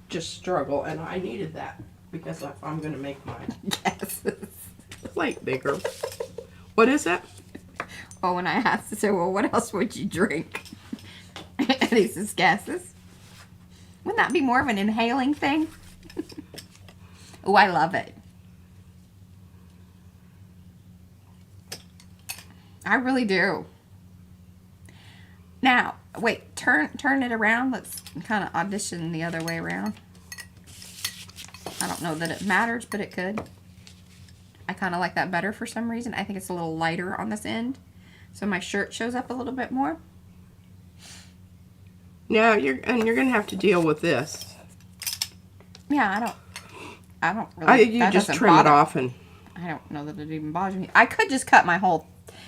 just struggle, and I needed that because if I'm going to make my Yes. plate bigger. What is that? Well, when I asked to say, well, what else would you drink? And he says gases. Wouldn't that be more of an inhaling thing? Oh, I love it. I really do. Now, wait, turn it around. Let's kind of audition the other way around. I don't know that it matters, but it could. I kind of like that better for some reason. I think it's a little lighter on this end. So my shirt shows up a little bit more. Now you're going to have to deal with this. Yeah, I don't really. You that just doesn't trim it bother- off and I don't know that it even bothers me. I could just cut my whole,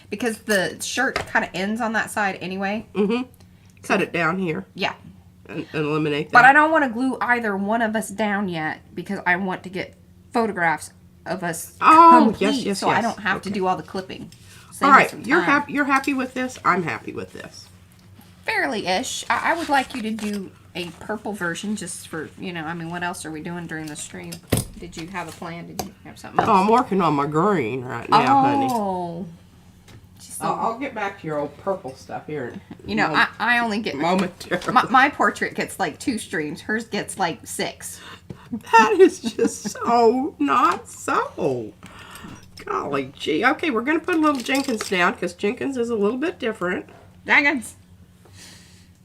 because the shirt kind of ends on that side anyway. cut it down here Yeah. and eliminate that. But I don't want to glue either one of us down yet because I want to get photographs of us complete, yes, so I yes. don't have to Okay. do all the clipping. All Save me right, some you're time. happy. You're happy with this. I'm happy with this. Fairly-ish. I would like you to do a purple version just for, you know, I mean, what else are we doing during the stream? Did you have a plan? Did you have something else? Oh, I'm working on my green right now, honey. Oh. She's so, I'll get back to your old purple stuff here. you know, I only get... momentarily. My portrait gets like 2 streams. Hers gets like 6. That is just so not so. Golly gee. Okay, we're going to put a little Jenkins down because Jenkins is a little bit different Dragons.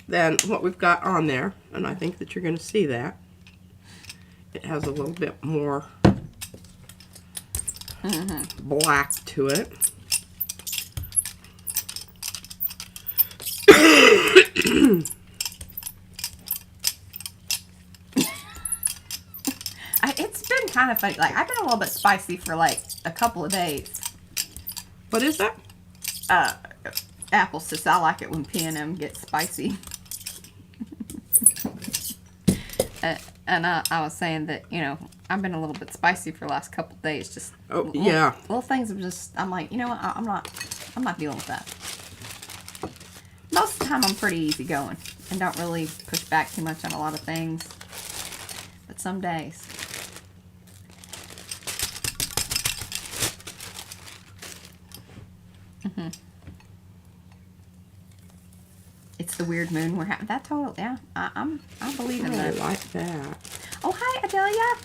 than what we've got on there. And I think that you're going to see that. It has a little bit more black to it. It's been kind of funny. Like, I've been a little bit spicy for like a couple of days. What is that? Apple says, I like it when P&M gets spicy. And I was saying that, you know, I've been a little bit spicy for the last couple of days. Just yeah. little things have just, I'm like, you know what, I'm not dealing with that. Most of the time I'm pretty easygoing and don't really push back too much on a lot of things. But some days. It's the weird moon we're having. That total, yeah. I believe in I that. like that. Oh, hi, Adelia.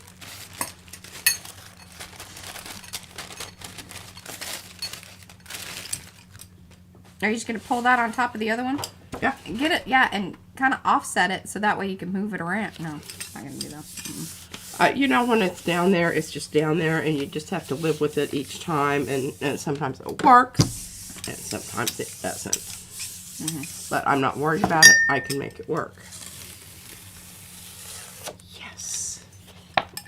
Are you just going to pull that on top of the other one? Yeah. Get it, yeah, and kind of offset it so that way you can move it around. No, I'm not going to do that. You know, when it's down there, it's just down there, and you just have to live with it each time, and sometimes it works, and sometimes it doesn't. But I'm not worried about it. I can make it work. Yes.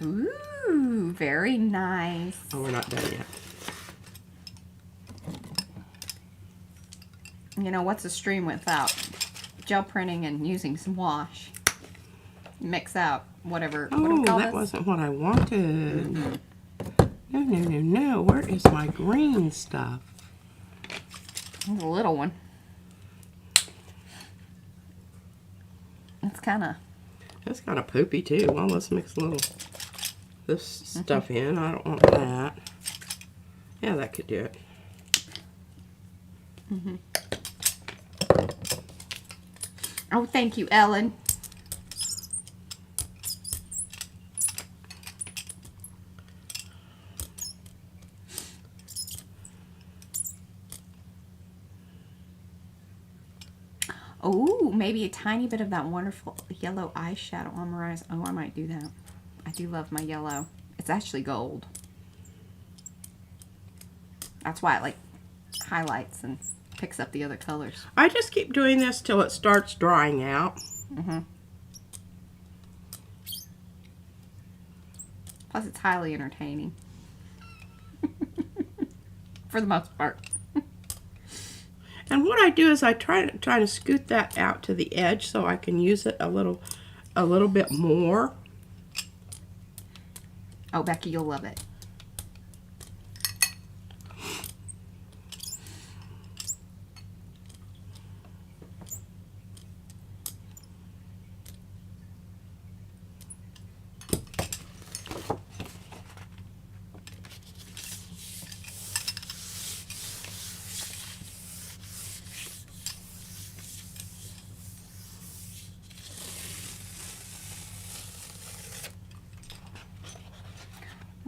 Ooh, very nice. Oh, we're not done yet. You know, what's a stream without gel printing and using some wash? Mix out whatever. what do we Oh, call that this? wasn't what I wanted. No, no, no, no. Where is my green stuff? It's a little one. It's kind of. That's kind of poopy too. Well, let's mix a little this stuff in. I don't want that. Yeah, that could do it. Oh, thank you, Ellen. Oh, maybe a tiny bit of that wonderful yellow eyeshadow on Mariah's. Oh, I might do that. I do love my yellow. It's actually gold. That's why it like highlights and picks up the other colors. I just keep doing this till it starts drying out. Plus, it's highly entertaining. For the most part. And what I do is I try to scoot that out to the edge so I can use it a little bit more. Oh, Becky, you'll love it.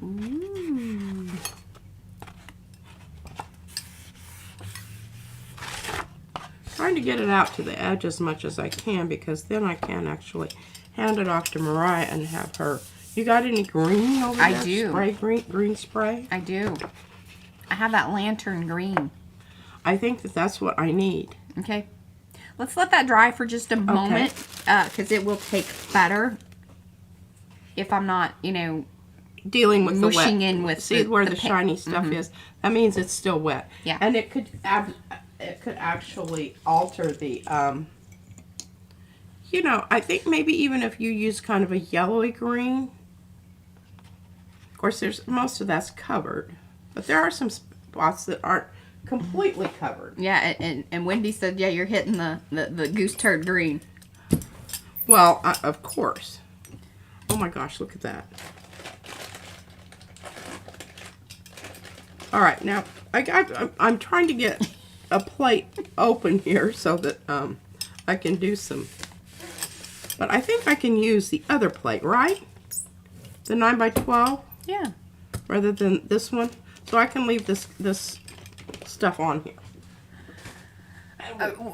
Ooh. Trying to get it out to the edge as much as I can, because then I can actually hand it off to Mariah and have her. You got any green over there? I do. Spray green spray? I do. I have that lantern green. I think that's what I need. Okay. Let's let that dry for just a moment, because it will take better if I'm not, you know, Dealing with the mushing wet. in with See the where the paint. shiny stuff is? That means it's still wet. Yeah. And it could actually alter the you know, I think maybe even if you use kind of a yellowy green. Of course, most of that's covered, but there are some spots that aren't completely covered. Yeah, and Wendy said, yeah, you're hitting the goose turd green. Well, of course. Oh my gosh, look at that. All right, now I'm trying to get a plate open here so that I can do some. But I think I can use the other plate, right? The 9x12. Yeah. Rather than this one, so I can leave this stuff on here.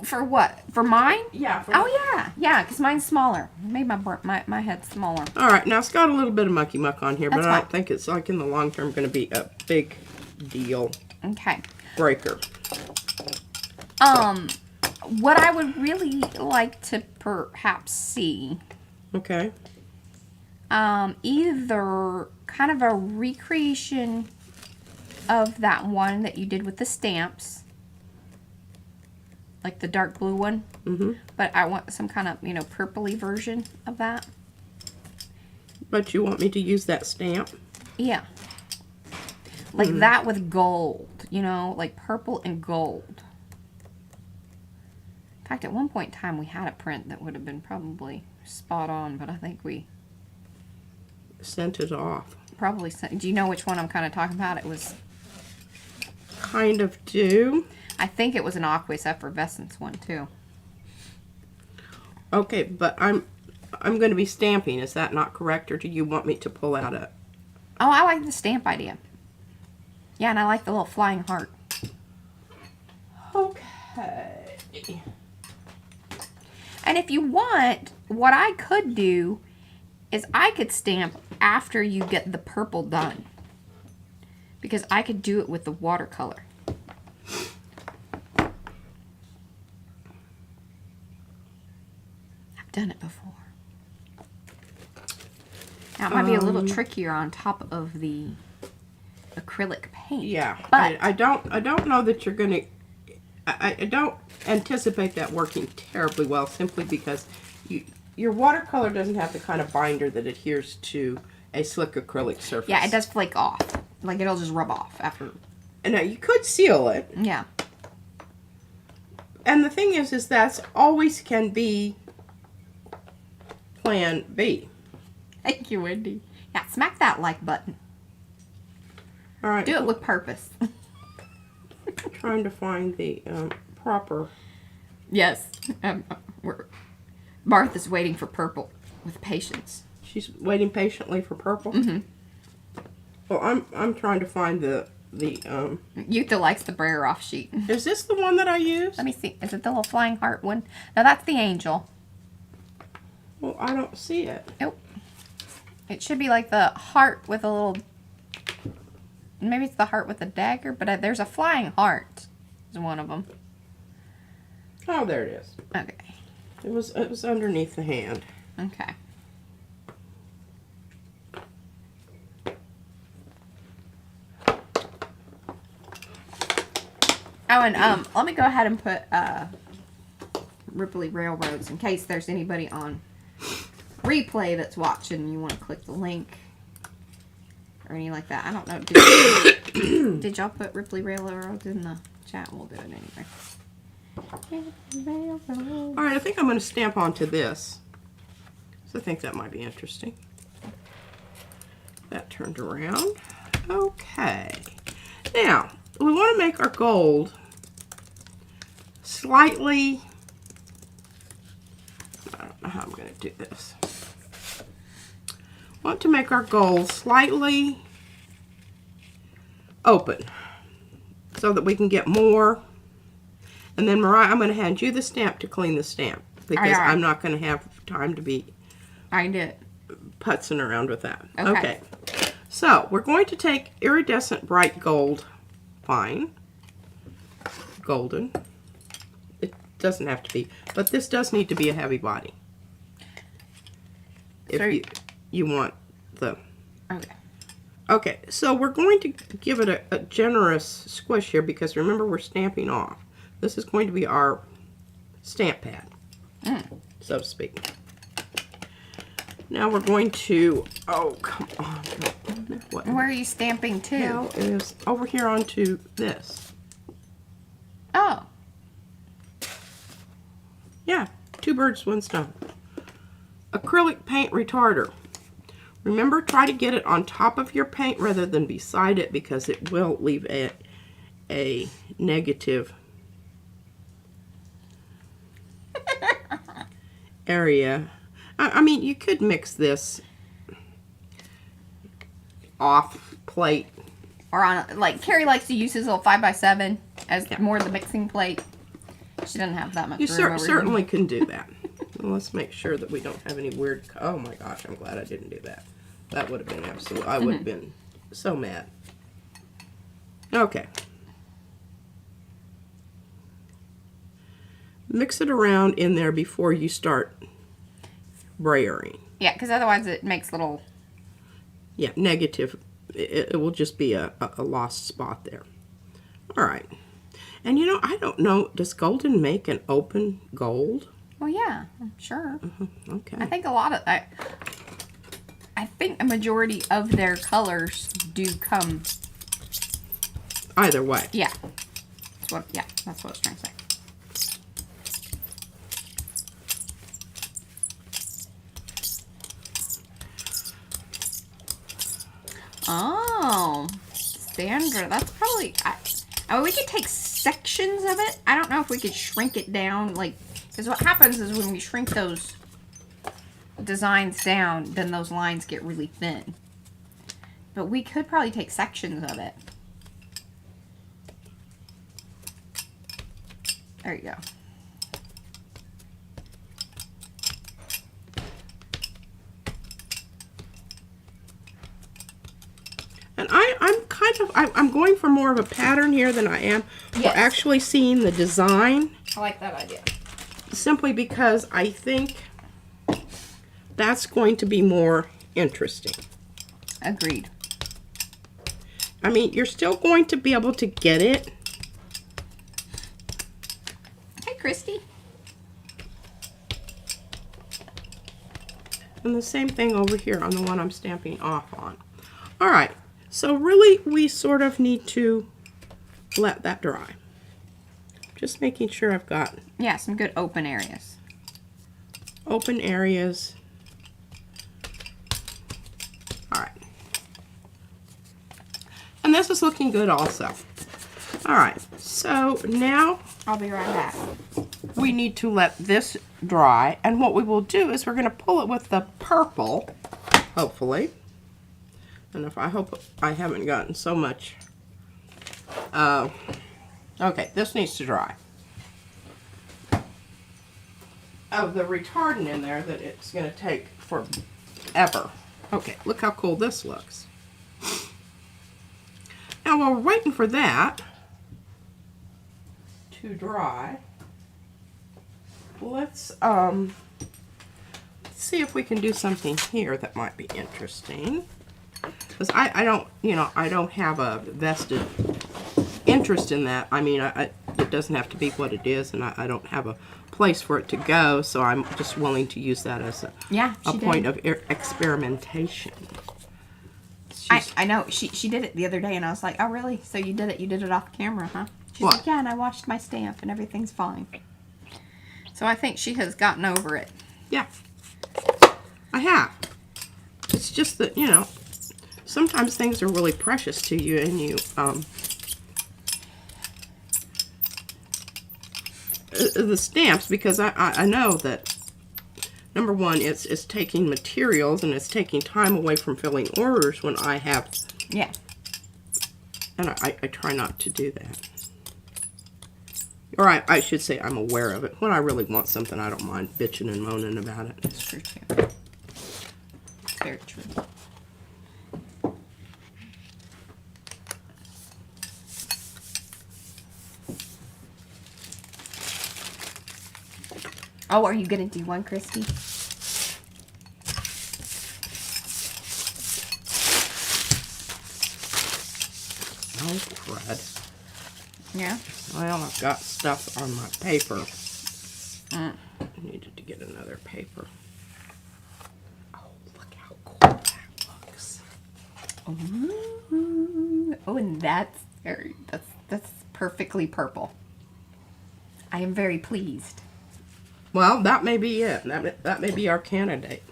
For what? For mine? Yeah. Oh yeah, because mine's smaller. I made my head smaller. All right, now it's got a little bit of mucky muck on here, but That's I don't fine. think it's like in the long term going to be a big deal Okay. breaker. What I would really like to perhaps see, Okay. either kind of a recreation of that one that you did with the stamps, like the dark blue one. But I want some kind of, you know, purpley version of that. But you want me to use that stamp? Yeah. Like that with gold, you know, like purple and gold. In fact, at one point in time, we had a print that would have been probably spot on, but I think we Sent it off. probably sent. Do you know which one I'm kind of talking about? It was, Kind of do. I think it was an Aqueous Effervescence one too. Okay, but I'm going to be stamping. Is that not correct, or do you want me to pull out a? Oh, I like the stamp idea. Yeah, and I like the little flying heart. Okay. And if you want, what I could do is I could stamp after you get the purple done. Because I could do it with the watercolor. I've done it before. Now it might be a little trickier on top of the acrylic paint. Yeah, but I don't know that you're gonna. I don't anticipate that working terribly well, simply because your watercolor doesn't have the kind of binder that adheres to a slick acrylic surface. yeah, it does flake off. Like it'll just rub off after. And now you could seal it. Yeah. And the thing is that's always can be plan B. Thank you, Wendy. Yeah, smack that like button. All right. Do it with purpose. Trying to find the proper. Yes. Martha's waiting for purple with patience. She's waiting patiently for purple. Mm-hmm. Well, I'm trying to find the. Yutha likes the brayer off sheet. Is this the one that I use? Let me see. Is it the little flying heart one? No, that's the angel. Well, I don't see it. Nope. It should be like the heart with a little. Maybe it's the heart with a dagger, but there's a flying heart. Is one of them. Oh, there it is. Okay. It was underneath the hand. Okay. Oh, and let me go ahead and put Ripley Railroads in case there's anybody on replay that's watching and you want to click the link or anything like that. I don't know. Did y'all put Ripley Railroads in the chat? We'll do it anyway. All right, I think I'm going to stamp onto this. So I think that might be interesting. That turned around. Okay. Now, we want to make our gold slightly, I don't know how I'm going to do this. Want to make our gold slightly open so that we can get more. And then Mariah, I'm going to hand you the stamp to clean the stamp because I'm not going to have time to be I can do it. putzing around with that. Okay. So we're going to take iridescent bright gold, fine, golden. It doesn't have to be, but this does need to be a heavy body. If you want the. Okay. Okay, so we're going to give it a generous squish here because remember we're stamping off. This is going to be our stamp pad, so to speak. Now we're going to, oh, come on. What? Where are you stamping to? Hell is over here onto this. Oh. Yeah, two birds, one stone. Acrylic paint retarder. Remember, try to get it on top of your paint rather than beside it because it will leave a negative area. I mean, you could mix this off plate. Or on, like, Ceri likes to use his little 5x7 as more of the mixing plate. She doesn't have that much You room over certainly here. can do that. Well, let's make sure that we don't have any weird. Oh my gosh, I'm glad I didn't do that. That would have been absolute. I would have been so mad. Okay. Mix it around in there before you start brayering. Yeah, because otherwise it makes little... Yeah, negative. It will just be a lost spot there. All right. And you know, I don't know, does Golden make an open gold? Well, yeah, I'm sure. Okay. I think a lot of... I think a majority of their colors do come... Either way. Yeah. That's what I was trying to say. Oh, Sandra, that's probably... I mean, we could take sections of it. I don't know if we could shrink it down, like... Because what happens is when we shrink those designs down, then those lines get really thin. But we could probably take sections of it. There you go. I'm going for more of a pattern here than I am Yes. for actually seeing the design. I like that idea. Simply because I think that's going to be more interesting. Agreed. I mean, you're still going to be able to get it. Hey, Christy. And the same thing over here on the one I'm stamping off on. All right, so really we sort of need to let that dry. Just making sure I've got Yeah, some good open areas. open areas. All right. And this is looking good also. All right, so now I'll be right back. we need to let this dry, and what we will do is we're going to pull it with the purple, hopefully. And if I hope I haven't gotten so much. Okay, this needs to dry. Of the retardant in there that it's going to take forever. Okay, look how cool this looks. Now while we're waiting for that to dry, let's see if we can do something here that might be interesting. Because I don't, you know, I don't have a vested interest in that. I mean, it doesn't have to be what it is, and I don't have a place for it to go, so I'm just willing to use that as a point of experimentation. I know. She did it the other day, and I was like, oh, really? So you did it off camera, huh? She's What? like, yeah, and I watched my stamp, and everything's fine. So I think she has gotten over it. Yeah, I have. It's just that, you know, sometimes things are really precious to you, and you, the stamps, because I know that, number one, it's taking materials, and it's taking time away from filling orders when I have, Yeah. and I try not to do that. Or I should say I'm aware of it. When I really want something, I don't mind bitching and moaning about it. That's true, too. It's very true. Oh, are you going to do one, Christy? Oh, crud. Yeah? Well, I've got stuff on my paper. I needed to get another paper. Oh, look how cool that looks. Ooh. Oh, and that's perfectly purple. I am very pleased. Well, that may be it. That may be our candidate.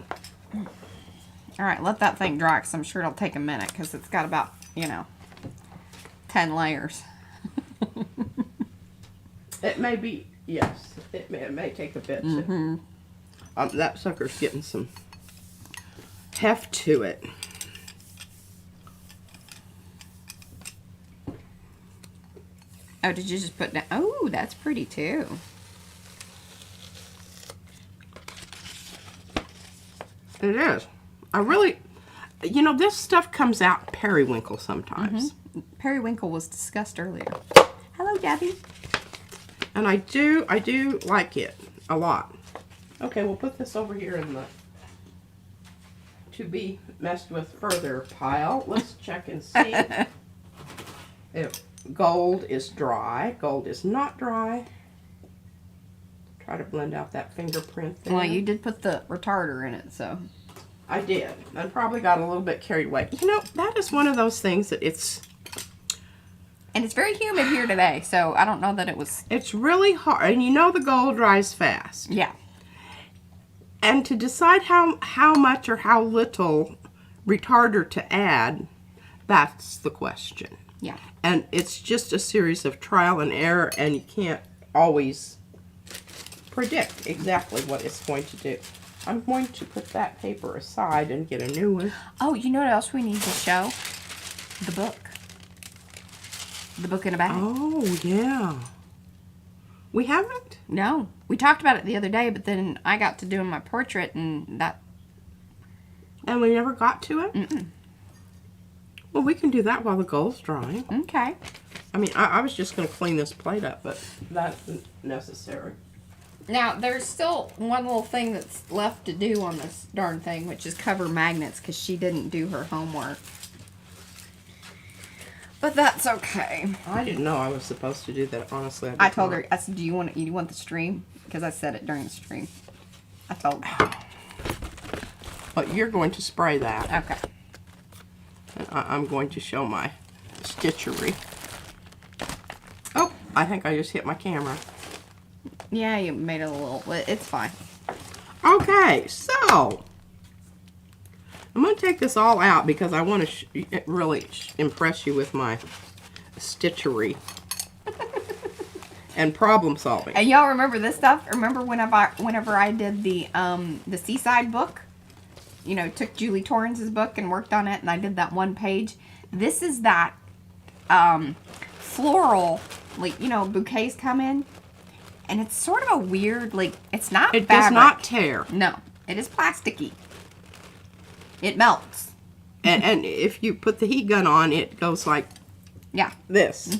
All right, let that thing dry, because I'm sure it'll take a minute, because it's got about, 10 layers. It may be, yes. It may take a bit. That sucker's getting some heft to it. Oh, did you just put that? Oh, that's pretty too. It is. I really, this stuff comes out periwinkle sometimes. Periwinkle was discussed earlier. Hello, Debbie. And I do like it a lot. Okay, we'll put this over here in the to be messed with further pile. Let's check and see if gold is dry. Gold is not dry. Try to blend out that fingerprint there. Well, you did put the retarder in it, so. I did. I probably got a little bit carried away. That is one of those things that And it's very humid here today, so I don't know that it was. it's really hard. And the gold dries fast. Yeah. And to decide how much or how little retarder to add, that's the question. Yeah. And it's just a series of trial and error, and you can't always predict exactly what it's going to do. I'm going to put that paper aside and get a new one. Oh, you know what else we need to show? The book. The book in a bag. Oh, yeah. We haven't? No. We talked about it the other day, but then I got to doing my portrait, and that. And we never got to it? Well, we can do that while the gold's drying. Okay. I mean, I was just going to clean this plate up, but that's necessary. Now, there's still one little thing that's left to do on this darn thing, which is cover magnets, because she didn't do her homework. But that's okay. I didn't know I was supposed to do that, honestly. I told her, I said, do you want the stream? Because I said it during the stream. I told her. But you're going to spray that. Okay. And I'm going to show my stitchery. Oh, I think I just hit my camera. Yeah, you made it a little, it's fine. Okay, so I'm going to take this all out because I want to really impress you with my stitchery and problem solving. And y'all remember this stuff? Remember whenever I did the Seaside book? You know, took Julie Torrance's book and worked on it, and I did that one page. This is that floral, like, you know, bouquets come in. And it's sort of a weird, like, it's not It fabric. does not tear. No, it is plasticky. It melts. And if you put the heat gun on, it goes like Yeah. this.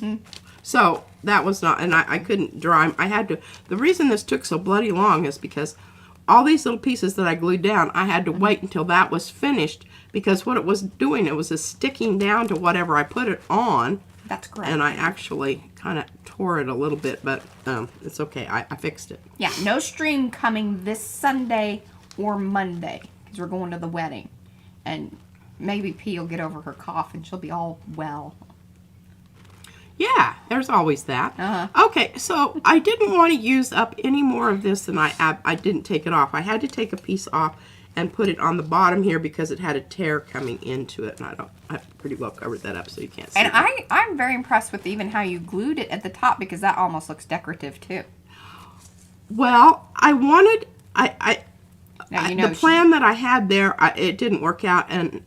So that was not, and I couldn't dry. I had to, the reason this took so bloody long is because all these little pieces that I glued down, I had to wait until that was finished, because what it was doing, it was just sticking down to whatever I put it on. That's correct. And I actually kind of tore it a little bit, but it's okay. I fixed it. Yeah, no stream coming this Sunday or Monday, because we're going to the wedding. And maybe P will get over her cough and she'll be all well. Yeah, there's always that. Uh-huh. Okay, so I didn't want to use up any more of this than I didn't take it off. I had to take a piece off and put it on the bottom here because it had a tear coming into it, and I pretty well covered that up so you can't see. And it. I'm very impressed with even how you glued it at the top, because that almost looks decorative too. Well, I wanted Now, you know, the plan that I had there, it didn't work out, and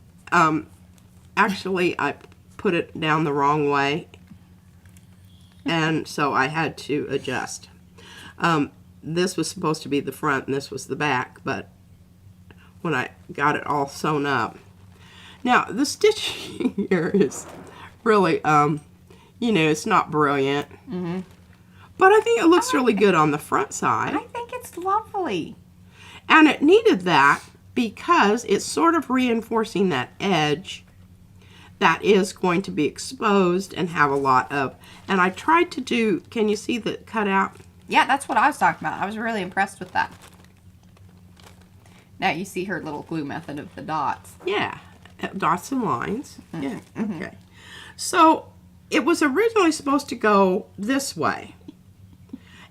actually I put it down the wrong way, and so I had to adjust. This was supposed to be the front and this was the back, but when I got it all sewn up. Now, the stitching here is really, you know, it's not brilliant. But I think it looks really good on the front side. I think it's lovely. And it needed that because it's sort of reinforcing that edge that is going to be exposed and have a lot of. And I tried to do, can you see the cutout? Yeah, that's what I was talking about. I was really impressed with that. Now you see her little glue method of the dots. Yeah, dots and lines. Yeah, okay. So it was originally supposed to go this way.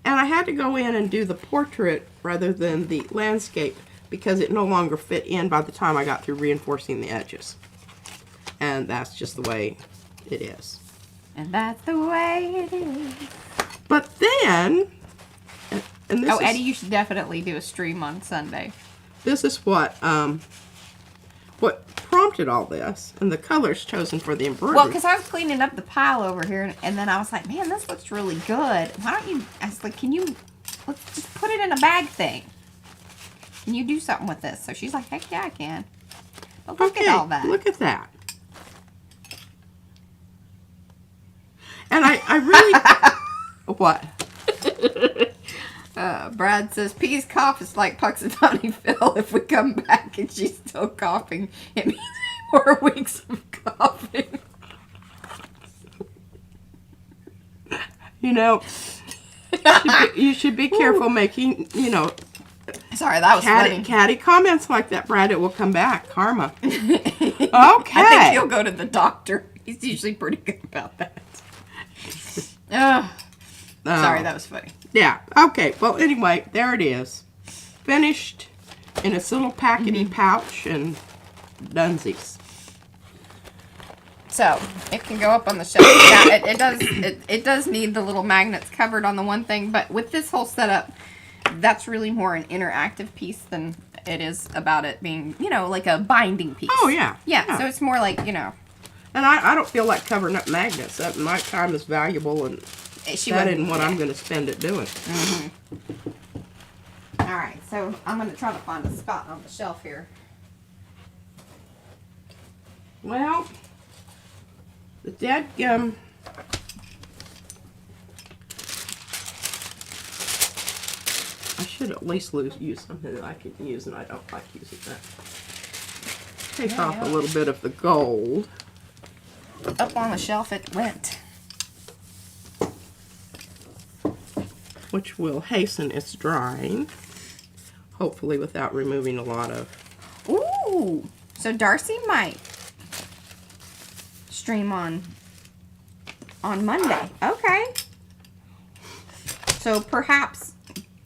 And I had to go in and do the portrait rather than the landscape because it no longer fit in by the time I got through reinforcing the edges. And that's just the way it is. And that's the way it is. But then, and this Eddie, you should definitely do a stream on Sunday. This is what prompted all this, and the colors chosen for the embroidery. Well, because I was cleaning up the pile over here, and then I was like, man, this looks really good. Why don't you, I was like, let's just put it in a bag thing. Can you do something with this? So she's like, heck yeah, I can. But look at all that. Look at that. And I really, what? Brad says, P's cough is like Puxatawny Phil. If we come back and she's still coughing, it means 4 weeks of coughing. You know, you should be careful making, you know, Sorry, that was funny. catty comments like that, Brad. It will come back. Karma. Okay. I think he'll go to the doctor. He's usually pretty good about that. Sorry, that was funny. Yeah. Okay. Well, anyway, there it is. Finished in its little packety pouch and dunsies. So it can go up on the shelf. Yeah, it does need the little magnets covered on the one thing, but with this whole setup, that's really more an interactive piece than it is about it being, you know, like a binding piece. Oh, yeah. Yeah, so it's more like, you know. And I don't feel like covering up magnets. My time is valuable, and that isn't what I'm going to spend it doing. All right, so I'm going to try to find a spot on the shelf here. Well, The dadgum. I should at least use something that I can use, and I don't like using that. Take off a little bit of the gold. Up on the shelf it went. Which will hasten its drying. Hopefully without removing a lot of... Ooh! So Darcy might stream on Monday. Okay. So perhaps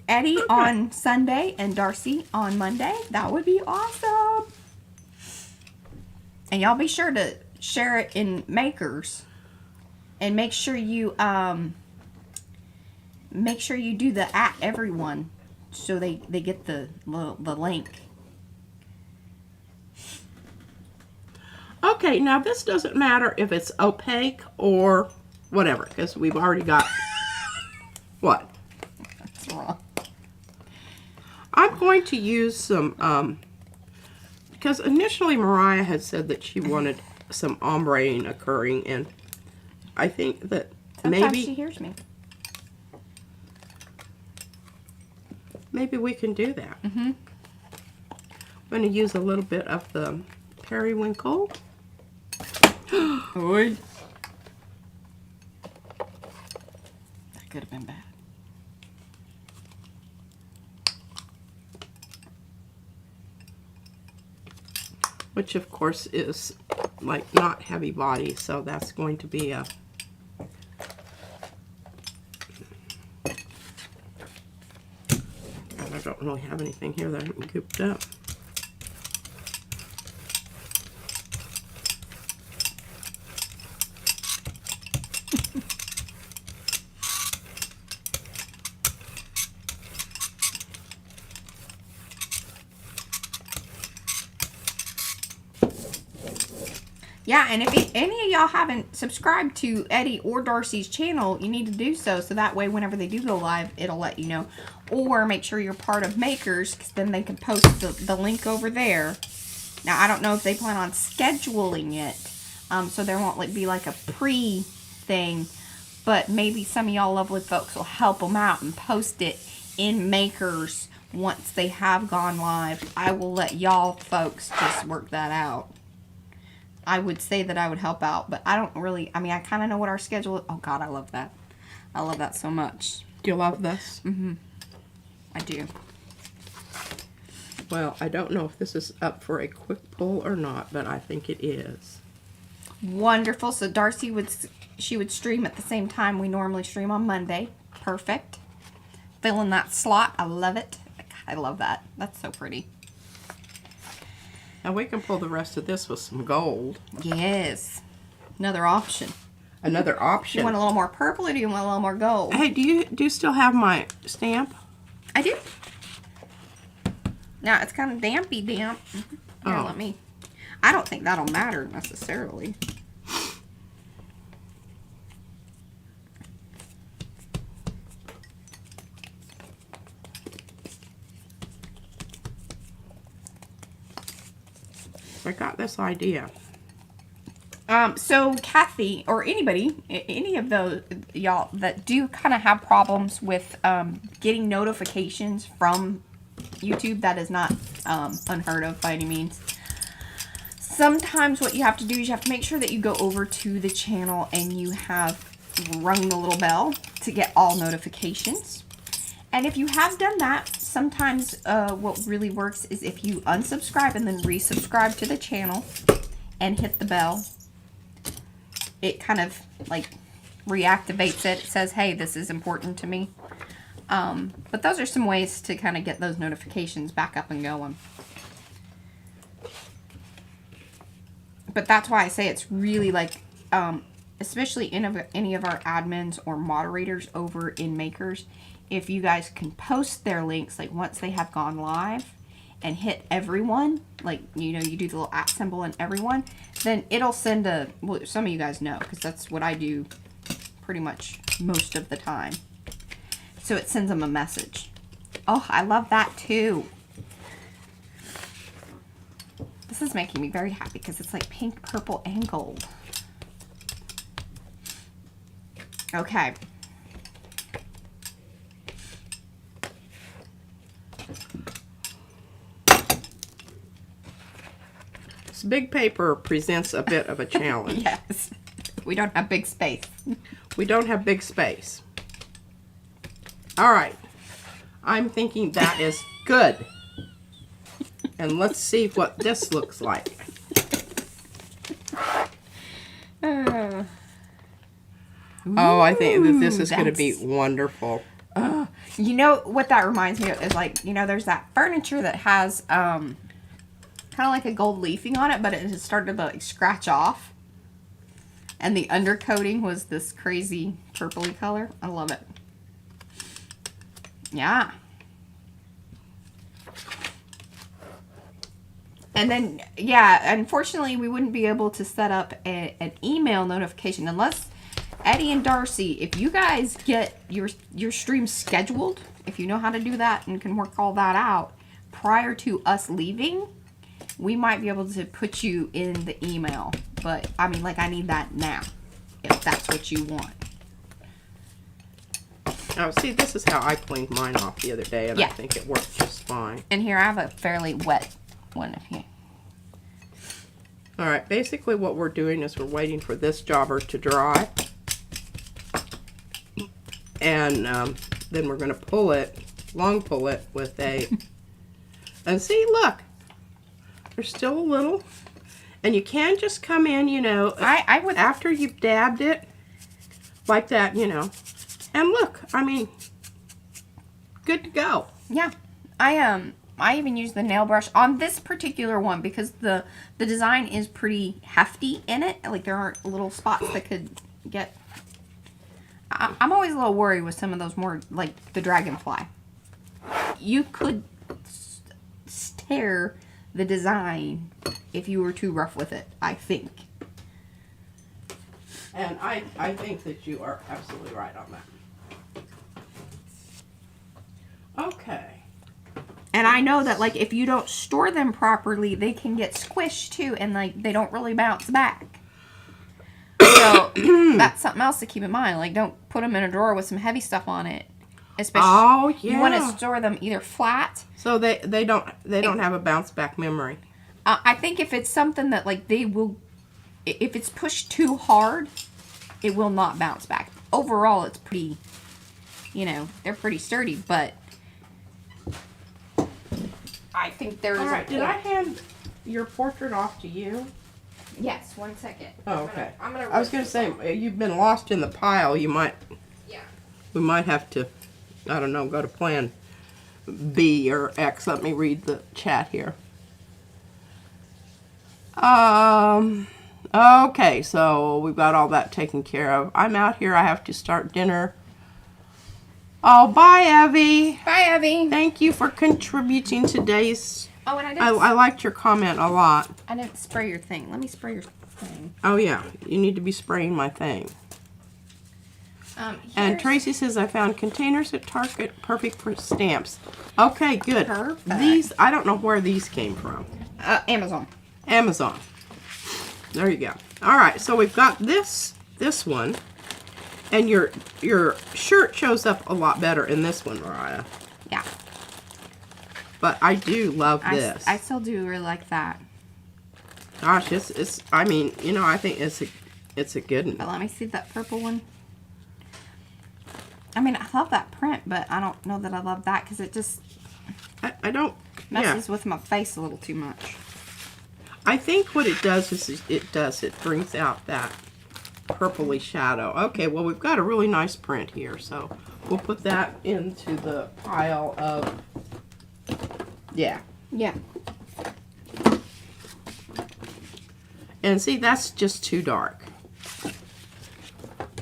Eddie on Sunday and Darcy on Monday. That would be awesome. And y'all be sure to share it in Makers. And make sure you do the @everyone so they get the link. Okay, now this doesn't matter if it's opaque or whatever, because we've already got... What? That's wrong. I'm going to use some, because initially Mariah had said that she wanted some ombre occurring, and I think that Sometimes she hears me. maybe we can do that. Mm-hmm. I'm going to use a little bit of the periwinkle. Oi. That could have been bad. Which of course is like not heavy body, so that's going to be a... And I don't really have anything here that I haven't cooped up. Yeah, and if any of y'all haven't subscribed to Eddie or Darcy's channel, you need to do so that way whenever they do go live, it'll let you know. Or make sure you're part of Makers, because then they can post the link over there. Now, I don't know if they plan on scheduling it, so there won't be like a pre-thing, but maybe some of y'all lovely folks will help them out and post it in Makers once they have gone live. I will let y'all folks just work that out. I would say that I would help out, but I don't really, I mean, I kind of know what our schedule is. Oh, God, I love that. I love that so much. Do you love this? Mm-hmm. I do. Well, I don't know if this is up for a quick pull or not, but I think it is. Wonderful. So Darcy would stream at the same time we normally stream on Monday. Perfect. Fill in that slot. I love it. God, I love that. That's so pretty. Now we can pull the rest of this with some gold. Yes. Another option. Another Do option. you want a little more purple or do you want a little more gold? Hey, do you still have my stamp? I do. Now it's kind of dampy damp. Here, Oh. let me. I don't think that'll matter necessarily. I got this idea. So Kathy, or anybody, any of those y'all that do kind of have problems with getting notifications from YouTube, that is not unheard of by any means. Sometimes what you have to do is you have to make sure that you go over to the channel and you have rung the little bell to get all notifications. And if you have done that, sometimes what really works is if you unsubscribe and then resubscribe to the channel and hit the bell, it kind of like reactivates it. It says, hey, this is important to me. But those are some ways to kind of get those notifications back up and going. But that's why I say it's really like, especially any of our admins or moderators over in Makers, if you guys can post their links, like once they have gone live and hit everyone, like, you know, you do the little @ symbol and everyone, then it'll send a, well, some of you guys know, because that's what I do pretty much most of the time. So it sends them a message. Oh, I love that too. This is making me very happy because it's like pink, purple, and gold. Okay. This big paper presents a bit of a challenge. Yes. We don't have big space. We don't have big space. All right. I'm thinking that is good. And let's see what this looks like. Oh, I think that this is going to be wonderful. You know what that reminds me of is, like, you know, there's that furniture that has kind of like a gold leafing on it, but it has started to like scratch off. And the undercoating was this crazy purpley color. I love it. Yeah. And then, yeah, unfortunately, we wouldn't be able to set up an email notification unless Eddie and Darcy, if you guys get your stream scheduled, if you know how to do that and can work all that out prior to us leaving, we might be able to put you in the email. But, I mean, like, I need that now, if that's what you want. Oh, see, this is how I cleaned mine off the other day, and Yeah. I think it worked just fine. And here, I have a fairly wet one. If you... All right, basically what we're doing is we're waiting for this jobber to dry. And then we're going to pull it, long pull it with a... And see, look, there's still a little... And you can just come in, you know, I would... after you've dabbed it, like that, you know. And look, I mean, good to go. Yeah. I even use the nail brush on this particular one because the design is pretty hefty in it. Like, there aren't little spots that could get... I'm always a little worried with some of those more, like, the dragonfly. You could tear the design if you were too rough with it, I think. And I think that you are absolutely right on that. Okay. And I know that, like, if you don't store them properly, they can get squished, too, and, like, they don't really bounce back. So, that's something else to keep in mind. Like, don't put them in a drawer with some heavy stuff on it. Especially, oh, yeah. You want to store them either flat. So they don't have a bounce back memory. I think if it's something that, like, they will, if it's pushed too hard, it will not bounce back. Overall, it's pretty, you know, they're pretty sturdy, but I think there is All right, a did I hand your portrait off to you? Yes, 1 second. Oh, okay. I was going to say, you've been lost in the pile. You might, Yeah. we might have to, I don't know, go to plan B or X. Let me read the chat here. Okay, so we've got all that taken care of. I'm out here. I have to start dinner. Oh, bye, Evie. Bye, Evie. Thank you for contributing today's. Oh, and I liked your comment a lot. I didn't spray your thing. Let me spray your thing. Oh, yeah. You need to be spraying my thing. And Tracy says, I found containers at Target, perfect for stamps. Okay, good. Perfect. These, I don't know where these came from. Amazon. Amazon. There you go. All right, so we've got this one. And your shirt shows up a lot better in this one, Mariah. Yeah. But I do love this. I still do really like that. Gosh, it's I mean, you know, I think it's a good one. But let me see that purple one. I mean, I love that print, but I don't know that I love that because it just I don't messes with my face a little too much. I think what it does is it brings out that purpley shadow. Okay, well, we've got a really nice print here, so we'll put that into the pile of, yeah. Yeah. And see, that's just too dark.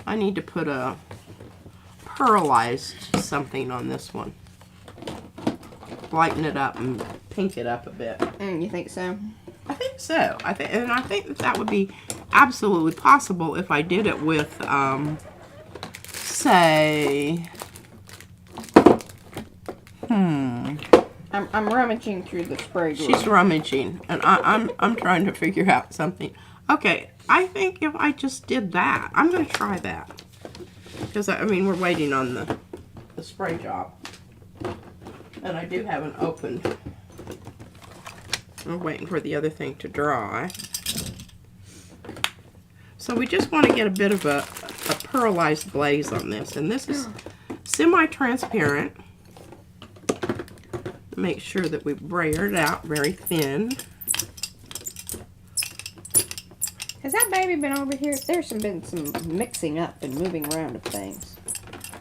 I need to put a pearlized something on this one. Lighten it up and pink it up a bit. You think so? I think so. I think that would be absolutely possible if I did it with, say, I'm rummaging through the spray glue. She's rummaging, and I'm trying to figure out something. Okay, I think if I just did that, I'm going to try that. because I mean, we're waiting on the spray job. And I do have an open. I'm waiting for the other thing to dry. So we just want to get a bit of a pearlized glaze on this. And this is semi-transparent. Make sure that we brayer it out very thin. Has that baby been over here? There's been some mixing up and moving around of things.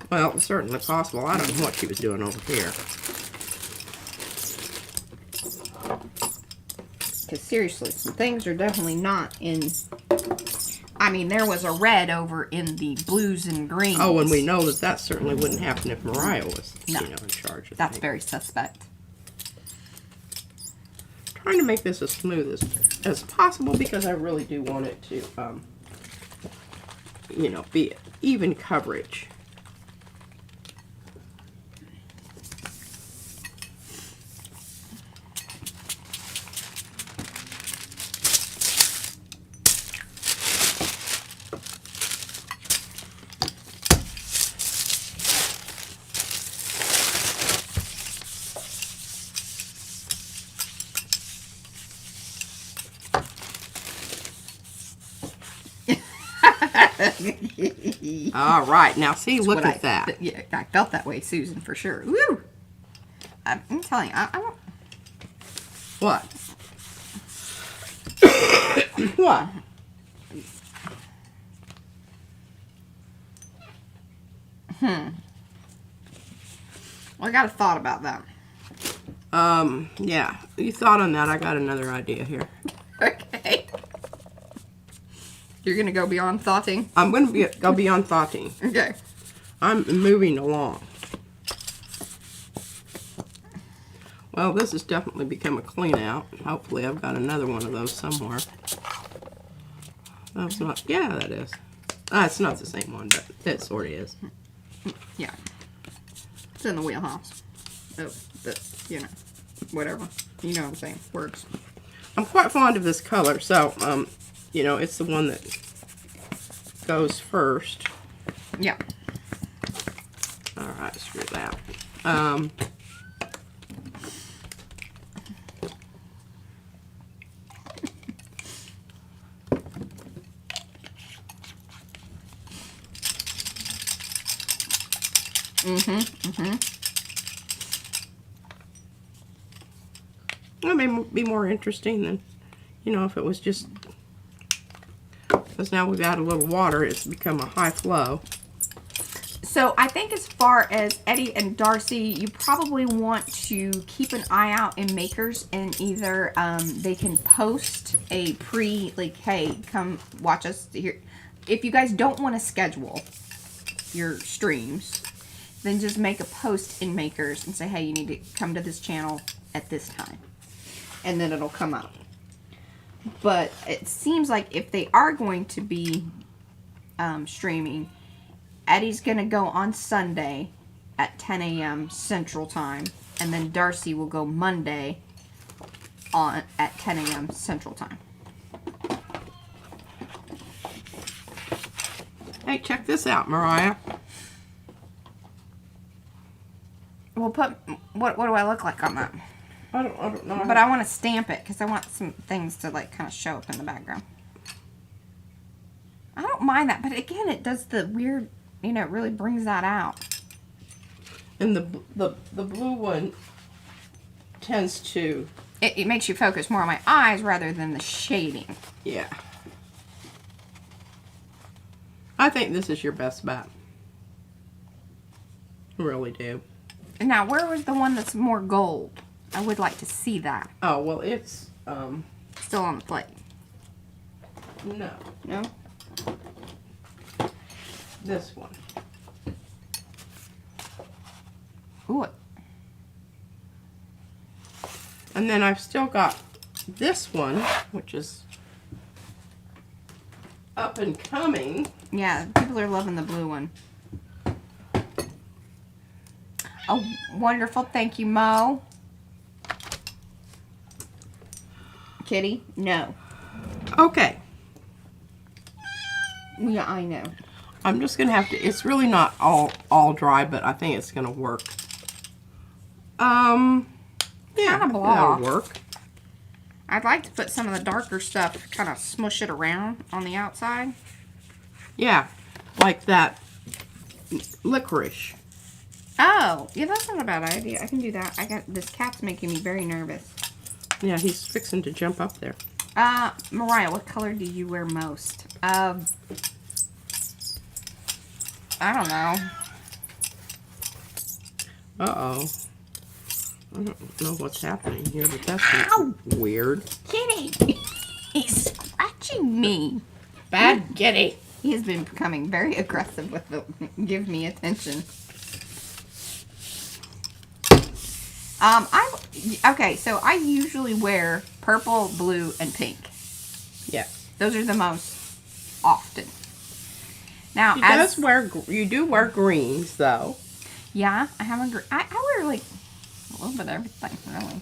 Well, it's certainly possible. I don't know what she was doing over here. Because seriously, some things are definitely not in... I mean, there was a red over in the blues and greens. Oh, and we know that that certainly wouldn't happen if Mariah was, No. you know, in charge of That's things. very suspect. Trying to make this as smooth as possible because I really do want it to, you know, be even coverage. All right, now see, look at that. Yeah, I felt that way, Susan, for sure. Woo! I'm telling you, I won't... What? What? Well, I got a thought about that. Yeah, you thought on that. I got another idea here. Okay. You're gonna go beyond thoughting? I'm going to go beyond thoughting. Okay. I'm moving along. Well, this has definitely become a clean out. Hopefully I've got another one of those somewhere. That's not, yeah, that is. It's not the same one, but it sort of is. Yeah. It's in the wheelhouse. Oh, you know, whatever. You know what I'm saying. Words. I'm quite fond of this color, so, you know, it's the one that goes first. Yeah. All right, screw that. It may be more interesting than, you know, if it was just, because now we've added a little water, it's become a high flow. So I think as far as Eddie and Darcy, you probably want to keep an eye out in Makers, and either they can post a like, hey, come watch us here. If you guys don't want to schedule your streams, then just make a post in Makers and say, hey, you need to come to this channel at this time. And then it'll come up. But it seems like if they are going to be streaming, Eddie's going to go on Sunday at 10 a.m. Central Time. And then Darcy will go Monday at 10 a.m. Central Time. Hey, check this out, Mariah. We'll put, what do I look like on that? I don't know. But I want to stamp it because I want some things to like kind of show up in the background. I don't mind that, but again, it does the weird, you know, it really brings that out. And the blue one tends to... It makes you focus more on my eyes rather than the shading. Yeah. I think this is your best bet. I really do. Now, where was the one that's more gold? I would like to see that. Oh, well, it's, Still on the plate. no. No? This one. Ooh. And then I've still got this one, which is up and coming. Yeah, people are loving the blue one. Oh, wonderful. Thank you, Mo. Kitty? No. Okay. Yeah, I know. I'm just going to have to, it's really not all dry, but I think it's going to work. Yeah, Kinda blah. that'll work. I'd like to put some of the darker stuff, kind of smush it around on the outside. Yeah, like that licorice. Oh, yeah, that's not a bad idea. I can do that. This cat's making me very nervous. Yeah, he's fixing to jump up there. Mariah, what color do you wear most? I don't know. Uh-oh. I don't know what's happening here, but that's Ow! weird. Kitty! He's scratching me. Bad Gelli. He has been becoming very aggressive with the give me attention. Okay, so I usually wear purple, blue, and pink. Yeah. Those are the most often. Now, You do wear greens, though. yeah, I have I wear like a little bit of everything, really.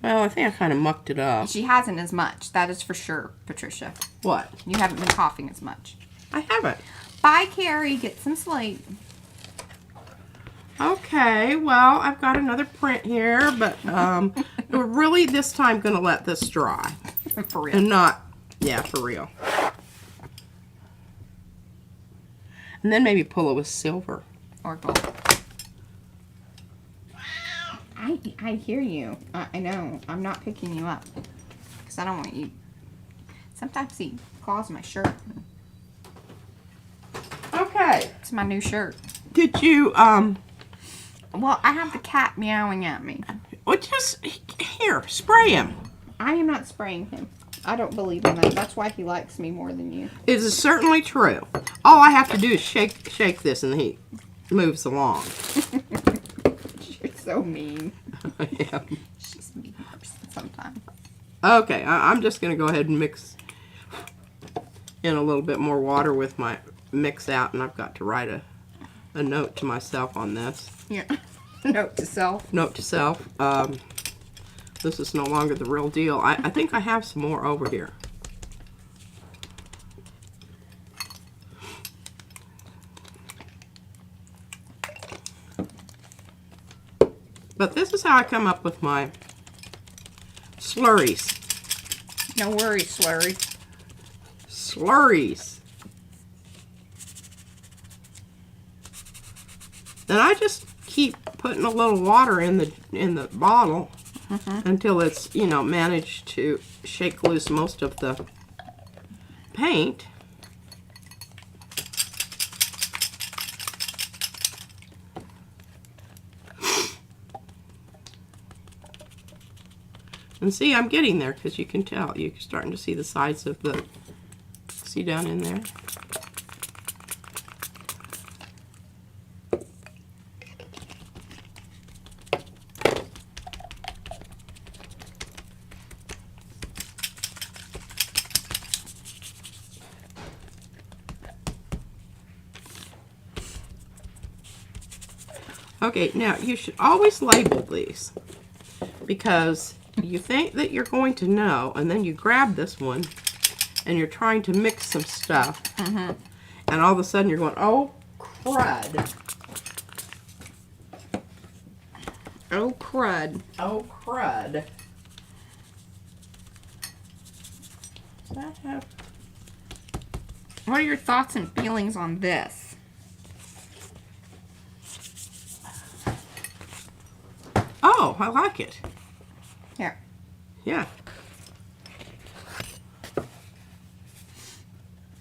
Well, I think I kind of mucked it up. She hasn't as much. That is for sure, Patricia. What? You haven't been coughing as much. I haven't. Bye, Carrie. Get some sleep. Okay, well, I've got another print here, but we're really this time going to let this dry. For real. And not, yeah, for real. And then maybe pull it with silver. Or gold. I hear you. I know. I'm not picking you up. Because I don't want you. Sometimes he claws my shirt. Okay. It's my new shirt. Did you, Well, I have the cat meowing at me. well, just, here, spray him. I am not spraying him. I don't believe in that. That's why he likes me more than you. It is certainly true. All I have to do is shake this and he moves along. You're so mean. Yeah. She's mean sometimes. Okay, I'm just going to go ahead and mix in a little bit more water with my mix out, and I've got to write a note to myself on this. Yeah. Note to self. Note to self. This is no longer the real deal. I think I have some more over here. But this is how I come up with my slurries. No worries, Slurry. Slurries. Then I just keep putting a little water in the bottle until it's, you know, managed to shake loose most of the paint. And see, I'm getting there because you can tell. You're starting to see the sides of the, see down in there? Okay, now you should always label these because you think that you're going to know, and then you grab this one and you're trying to mix some stuff, and all of a sudden you're going, oh, crud. Oh, crud. Oh, crud. Does that have... What are your thoughts and feelings on this? Oh, I like it. Here. Yeah.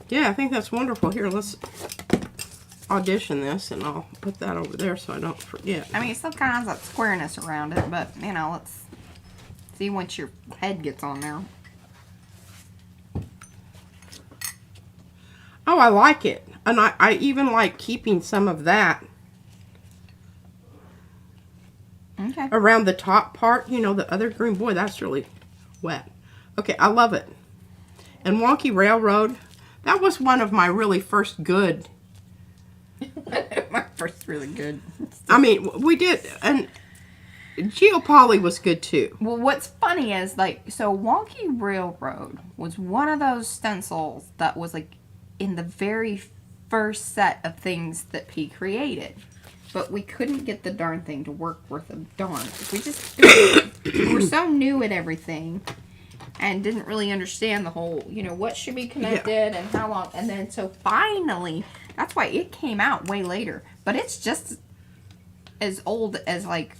Yeah, I think that's wonderful. Here, let's audition this, and I'll put that over there so I don't forget. I mean, it still kind of has that squareness around it, but, you know, let's see once your head gets on there. Oh, I like it. And I even like keeping some of that Okay. around the top part. You know, the other green. Boy, that's really wet. Okay, I love it. And Wonky Railroad, that was one of my really first good. My first really good. I mean, we did, and Geopoly was good too. Well, what's funny is, like, so Wonky Railroad was one of those stencils that was, like, in the very first set of things that P created. But we couldn't get the darn thing to work worth a darn. We just we were so new at everything and didn't really understand the whole, you know, what should be connected and how long. And then, so finally, that's why it came out way later. But it's just as old as, like,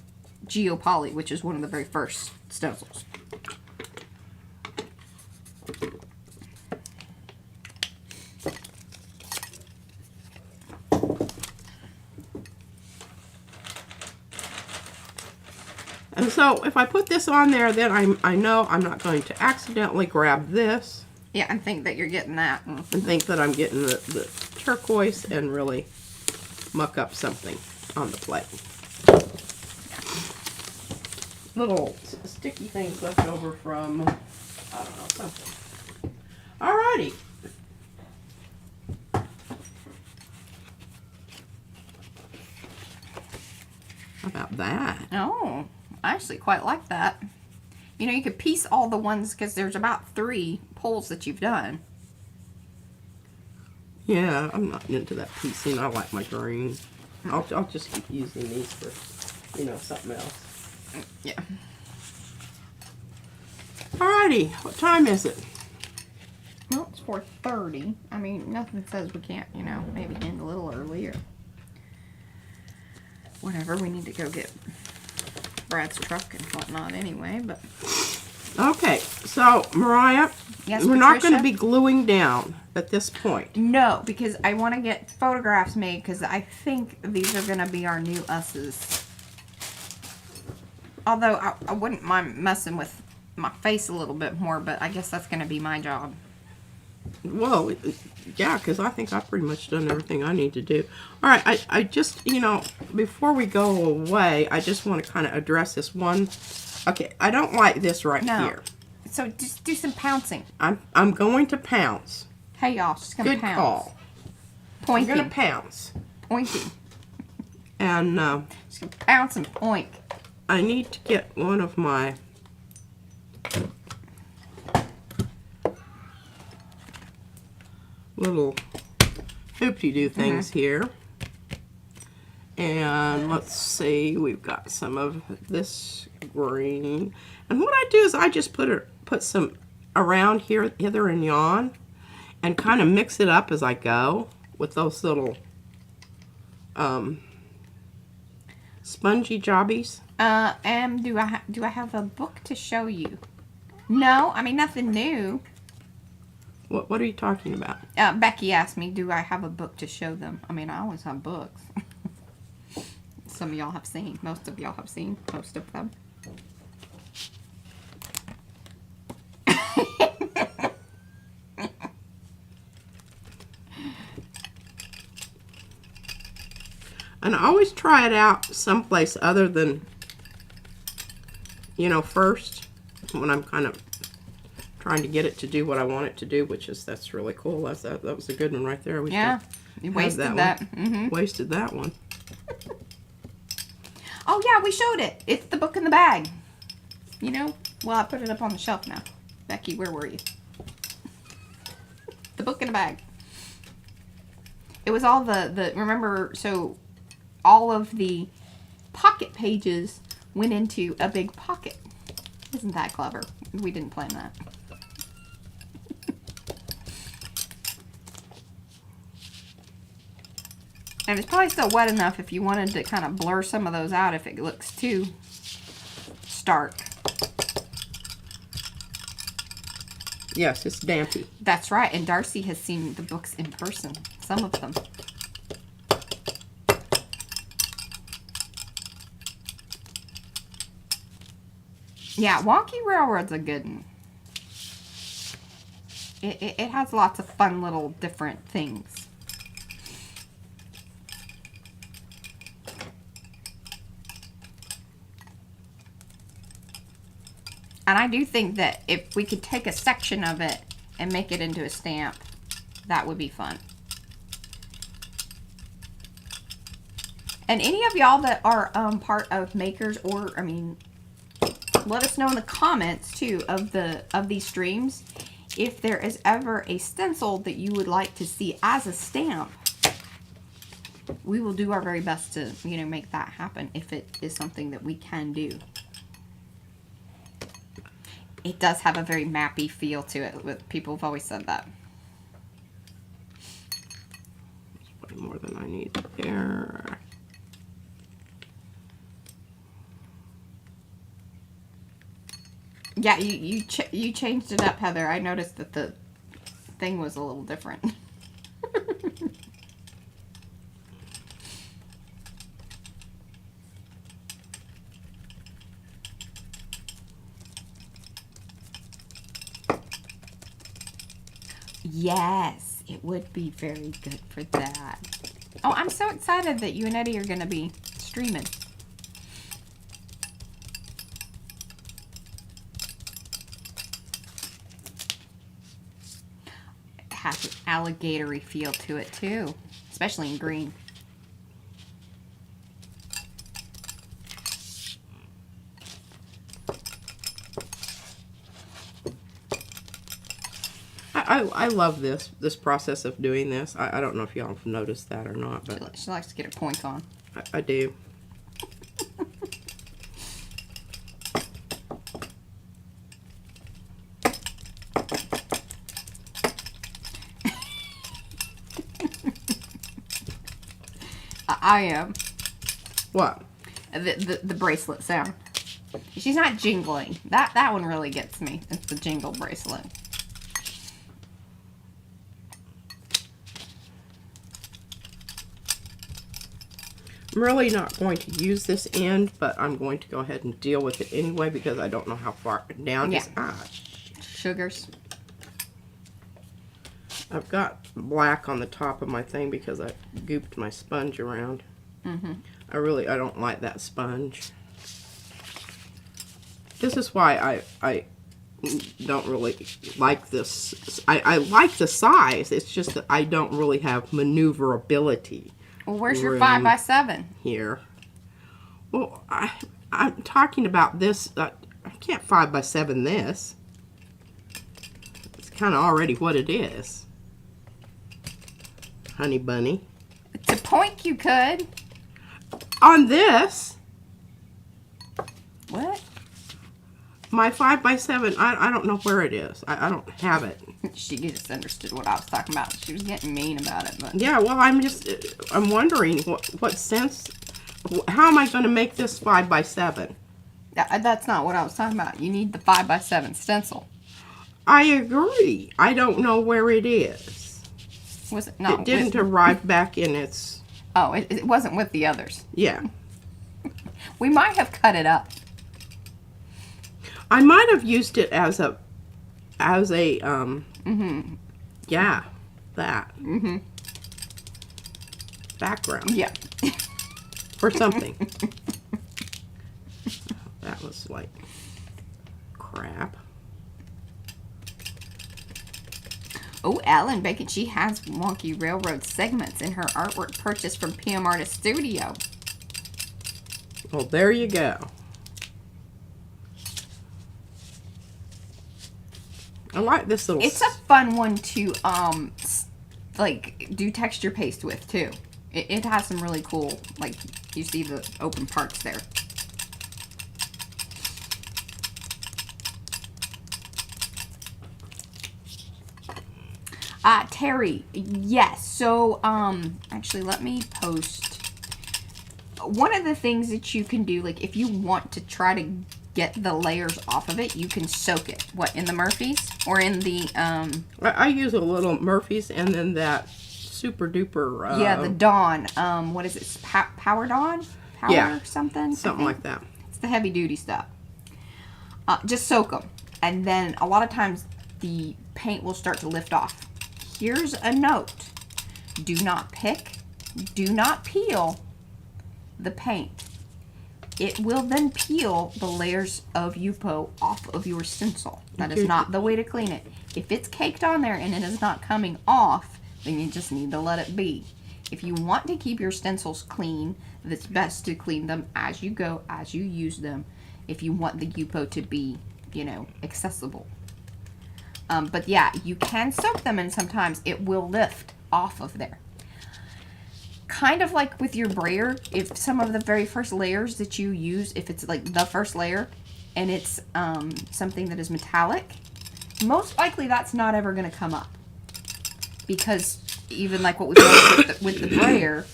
Geopoly, which is one of the very first stencils. And so if I put this on there, then I know I'm not going to accidentally grab this. Yeah, and think that you're getting that. And think that I'm getting the turquoise and really muck up something on the plate. Little sticky things left over from, I don't know, something. Alrighty. How about that? Oh, I actually quite like that. You know, you could piece all the ones, because there's about 3 pulls that you've done. Yeah, I'm not into that piecing. I like my green. I'll just keep using these for, you know, something else. Yeah. Alrighty, what time is it? Well, it's 4:30. I mean, nothing says we can't, you know, maybe end a little early or whatever. We need to go get Brad's truck and whatnot anyway, but... Okay, so, Mariah, Yes, we're not going to Patricia? be gluing down at this point. No, because I want to get photographs made, because I think these are going to be our new us's. Although, I wouldn't mind messing with my face a little bit more, but I guess that's going to be my job. Well, yeah, because I think I've pretty much done everything I need to do. All right, I just, you know, before we go away, I just want to kind of address this one. Okay, I don't like this right here. So just do some pouncing. I'm going to pounce. Hey, y'all, just going to Good pounce. call. I'm Pointing. going to pounce. Pointing. And Just going to pounce and point. I need to get one of my little hoop-de-doo things here. And let's see, we've got some of this green. And what I do is I just put some around here, hither and yon, and kind of mix it up as I go with those little spongy jobbies. Do I have a book to show you? No, I mean nothing new. What are you talking about? Becky asked me, do I have a book to show them? I mean, I always have books. Some of y'all have seen. Most of y'all have seen most of them. And I always try it out someplace other than, you know, first, when I'm kind of trying to get it to do what I want it to do, which is, that's really cool. That was a good one right there. We Yeah, you wasted that. Mm-hmm. Wasted that one. Oh, yeah, we showed it. It's the book in the bag. You know? Well, I put it up on the shelf now. Becky, where were you? The book in the bag. It was all remember, so all of the pocket pages went into a big pocket. Isn't that clever? We didn't plan that. And it's probably still wet enough if you wanted to kind of blur some of those out if it looks too stark. Yes, it's dampy. That's right, and Darcy has seen the books in person, some of them. Yeah, Wonky Railroad's a good one. It has lots of fun little different things. And I do think that if we could take a section of it and make it into a stamp, that would be fun. And any of y'all that are part of makers, or I mean, let us know in the comments too of these streams if there is ever a stencil that you would like to see as a stamp. We will do our very best to, you know, make that happen if it is something that we can do. It does have a very mappy feel to it. People have always said that. Way more than I need there. Yeah, you changed it up, Heather. I noticed that the thing was a little different. Yes, it would be very good for that. Oh, I'm so excited that you and Eddie are going to be streaming. It has an alligatory feel to it too, especially in green. I love this process of doing this. I don't know if y'all have noticed that or not, but She likes to get her points on. I do. I am. What? The bracelet sound. She's not jingling. That one really gets me. It's the jingle bracelet. I'm really not going to use this end, but I'm going to go ahead and deal with it anyway because I don't know how far down Yeah. Sugars. I've got black on the top of my thing because I gooped my sponge around. Mm-hmm. I don't like that sponge. This is why I don't really like this. I like the size. It's just that I don't really have maneuverability. Well, where's your room 5x7? Here. Well, I'm talking about this. I can't 5x7 this. It's kind of already what it is. Honey bunny. To point you could. On this, What? my 5x7, I don't know where it is. I don't have it. She just understood what I was talking about. She was getting mean about it, but Yeah, well, I'm wondering what sense, how am I going to make this 5x7? that's not what I was talking about. You need the 5x7 stencil. I agree. I don't know where it is. Was it not? It didn't arrive back in its, Oh, it wasn't with the others. yeah. We might have cut it up. I might have used it as a yeah, that. Background. Yeah. For something. That was like crap. Oh, Ellen Bacon, she has Wonky Railroad segments in her artwork purchased from PM Artist Studio. Well, there you go. I like this little... It's a fun one to, like, do texture paste with, too. It has some really cool, like, you see the open parts there. Terry, yes. So, actually, let me post. One of the things that you can do, like, if you want to try to get the layers off of it, you can soak it. What, in the Murphy's? Or in the, I use a little Murphy's and then that super duper... yeah, the Dawn. What is it? Power Dawn? Power Yeah, something? something like that. It's the heavy duty stuff. Just soak them. And then a lot of times the paint will start to lift off. Here's a note. Do not pick, do not peel the paint. It will then peel the layers of Yupo off of your stencil. That is not the way to clean it. If it's caked on there and it is not coming off, then you just need to let it be. If you want to keep your stencils clean, it's best to clean them as you go, as you use them, if you want the Yupo to be, you know, accessible. But yeah, you can soak them, and sometimes it will lift off of there. Kind of like with your brayer, if some of the very first layers that you use, if it's like the first layer and it's something that is metallic, most likely that's not ever going to come up. Because even like what we found with the brayer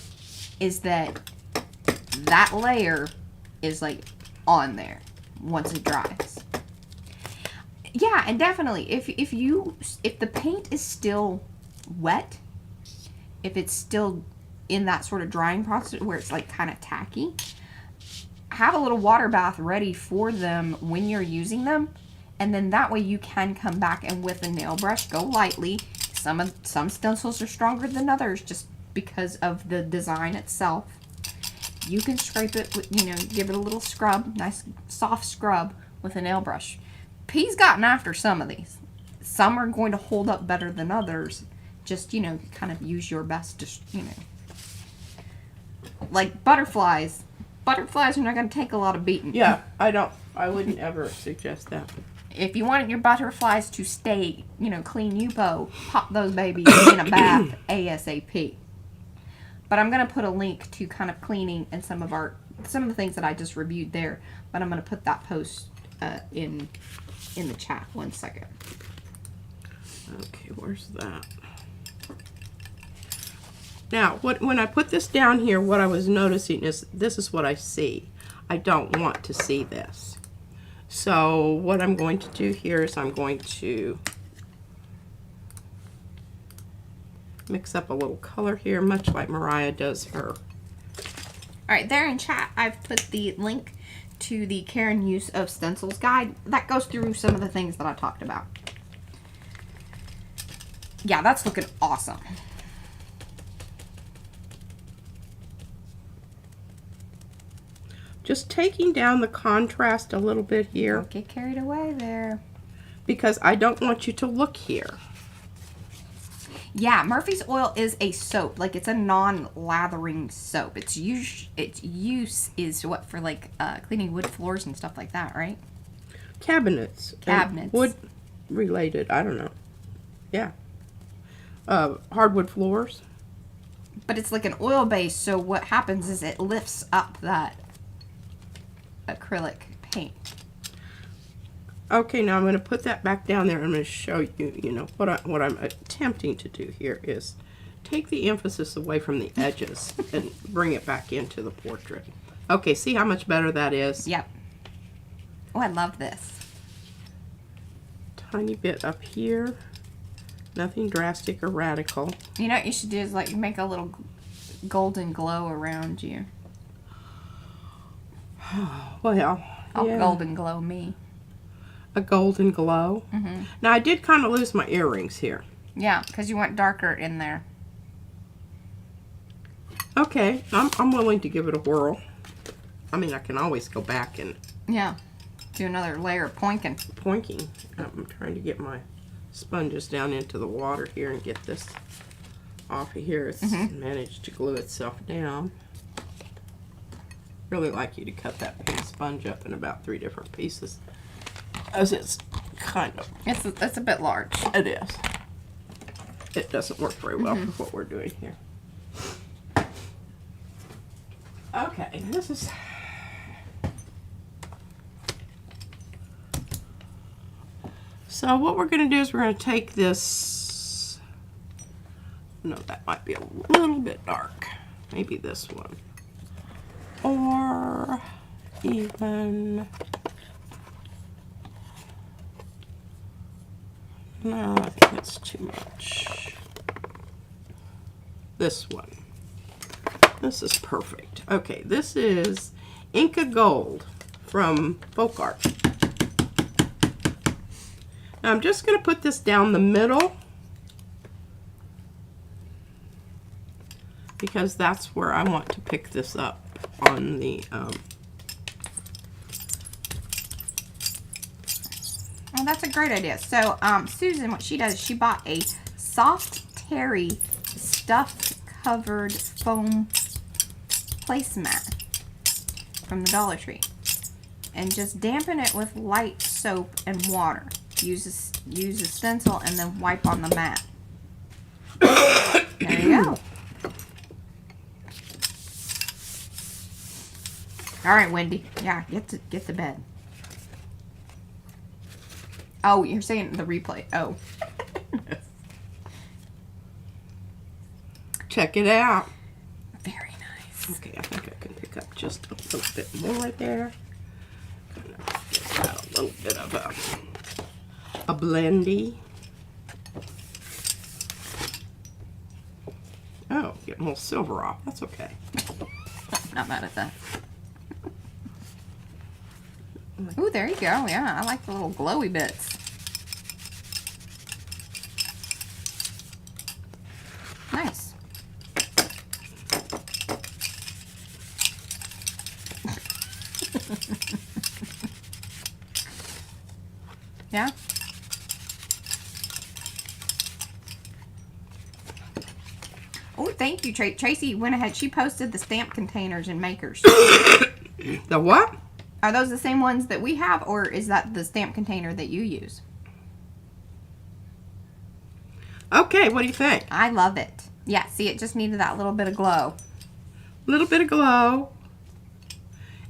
is that layer is like on there once it dries. Yeah, and definitely if the paint is still wet, if it's still in that sort of drying process where it's like kind of tacky, have a little water bath ready for them when you're using them, and then that way you can come back and with a nail brush go lightly. Some stencils are stronger than others just because of the design itself. You can scrape it with, you know, give it a little scrub, nice soft scrub with a nail brush. P's gotten after some of these. Some are going to hold up better than others. Just, you know, kind of use your best to, you know. Like butterflies. Butterflies are not going to take a lot of beating. Yeah, I wouldn't ever suggest that. If you want your butterflies to stay, you know, clean Yupo, pop those babies in a bath ASAP. But I'm going to put a link to kind of cleaning and some of the things that I just reviewed there. But I'm going to put that post in the chat. 1 second. Okay, where's that? Now, when I put this down here, what I was noticing is this is what I see. I don't want to see this. So what I'm going to do here is I'm going to mix up a little color here, much like Mariah does her. Alright, there in chat, I've put the link to the Care and Use of Stencils guide. That goes through some of the things that I talked about. Yeah, that's looking awesome. Just taking down the contrast a little bit here. Don't get carried away there. Because I don't want you to look here. Yeah, Murphy's Oil is a soap. Like, it's a non-lathering soap. Its use is what, for like cleaning wood floors and stuff like that, right? Cabinets. Wood related, I don't know. Yeah. Hardwood floors. But it's like an oil base, so what happens is it lifts up that acrylic paint. Okay, now I'm going to put that back down there. I'm going to show you, you know, what I'm attempting to do here is take the emphasis away from the edges and bring it back into the portrait. Okay, see how much better that is? Yep. Oh, I love this. Tiny bit up here. Nothing drastic or radical. You know what you should do is like make a little golden glow around you. Well, I'll yeah. golden glow me. A golden glow. Mm-hmm. Now I did kind of lose my earrings here. Yeah, because you went darker in there. Okay, I'm willing to give it a whirl. I mean, I can always go back and Yeah, do another layer of pointing. pointing. I'm trying to get my sponges down into the water here and get this off of here. It's managed to glue itself down. Really like you to cut that pink sponge up in about 3 different pieces, as it's kind of. It's a bit large. It is. It doesn't work very well for what we're doing here. Okay, this is. So what we're going to do is we're going to take this. No, that might be a little bit dark. Maybe this one. Or even. No, I think it's too much. This one. This is perfect. Okay, this is Inca Gold from Folk Art. Now I'm just going to put this down the middle because that's where I want to pick this up on the Oh, that's a great idea. So, Susan, what she does is she bought a soft terry stuffed covered foam placemat from the Dollar Tree. And just dampen it with light soap and water. Use a stencil and then wipe on the mat. There you go. All right, Wendy. Yeah, get to bed. Oh, you're saying the replay. Oh. Check it out. Very nice. Okay, I think I can pick up just a little bit more right there. Kind of get out a little bit of a blendy. Oh, getting a little silver off. That's okay. Not mad at that. Ooh, there you go. Yeah, I like the little glowy bits. Nice. Yeah. Oh, thank you, Tracy went ahead. She posted the stamp containers and makers. The what? Are those the same ones that we have, or is that the stamp container that you use? Okay, what do you think? I love it. Yeah, see, it just needed that little bit of glow. A little bit of glow.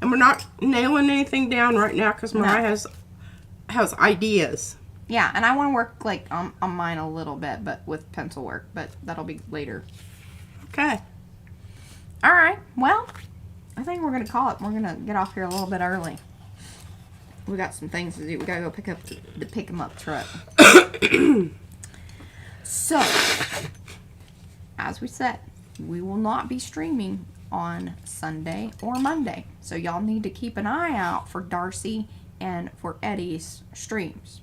And we're not nailing anything down right now because Mariah has ideas. Yeah, and I want to work like on mine a little bit, but with pencil work, but that'll be later. Okay. All right, well, I think we're going to call it. We're going to get off here a little bit early. We got some things to do. We got to go pick up the pick 'em up truck. So, as we said, we will not be streaming on Sunday or Monday. So y'all need to keep an eye out for Darcy and for Eddie's streams.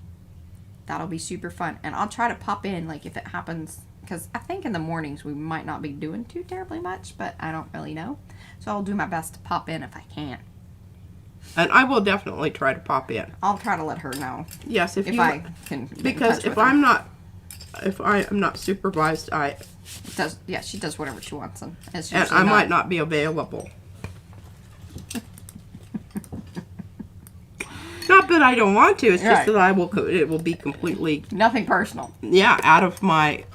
That'll be super fun. And I'll try to pop in, like, if it happens, because I think in the mornings we might not be doing too terribly much, but I don't really know. So I'll do my best to pop in if I can. And I will definitely try to pop in. I'll try to let her know. Yes, if you, I can. Get because in touch if with her. I am not supervised, Yeah, she does whatever she wants, and it's and usually I might not be available. Not that I don't want to. It's just Right. that it will be completely, nothing personal. yeah, out of my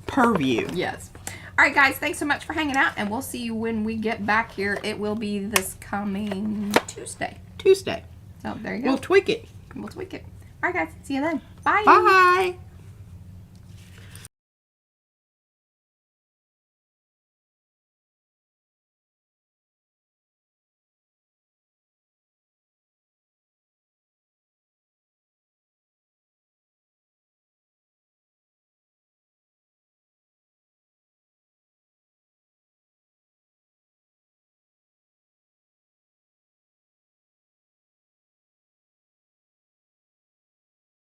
purview. Yes. All right, guys. Thanks so much for hanging out, and we'll see you when we get back here. It will be this coming Tuesday. Tuesday. So there you go. We'll tweak it. We'll tweak it. All right, guys. See you then. Bye. Bye.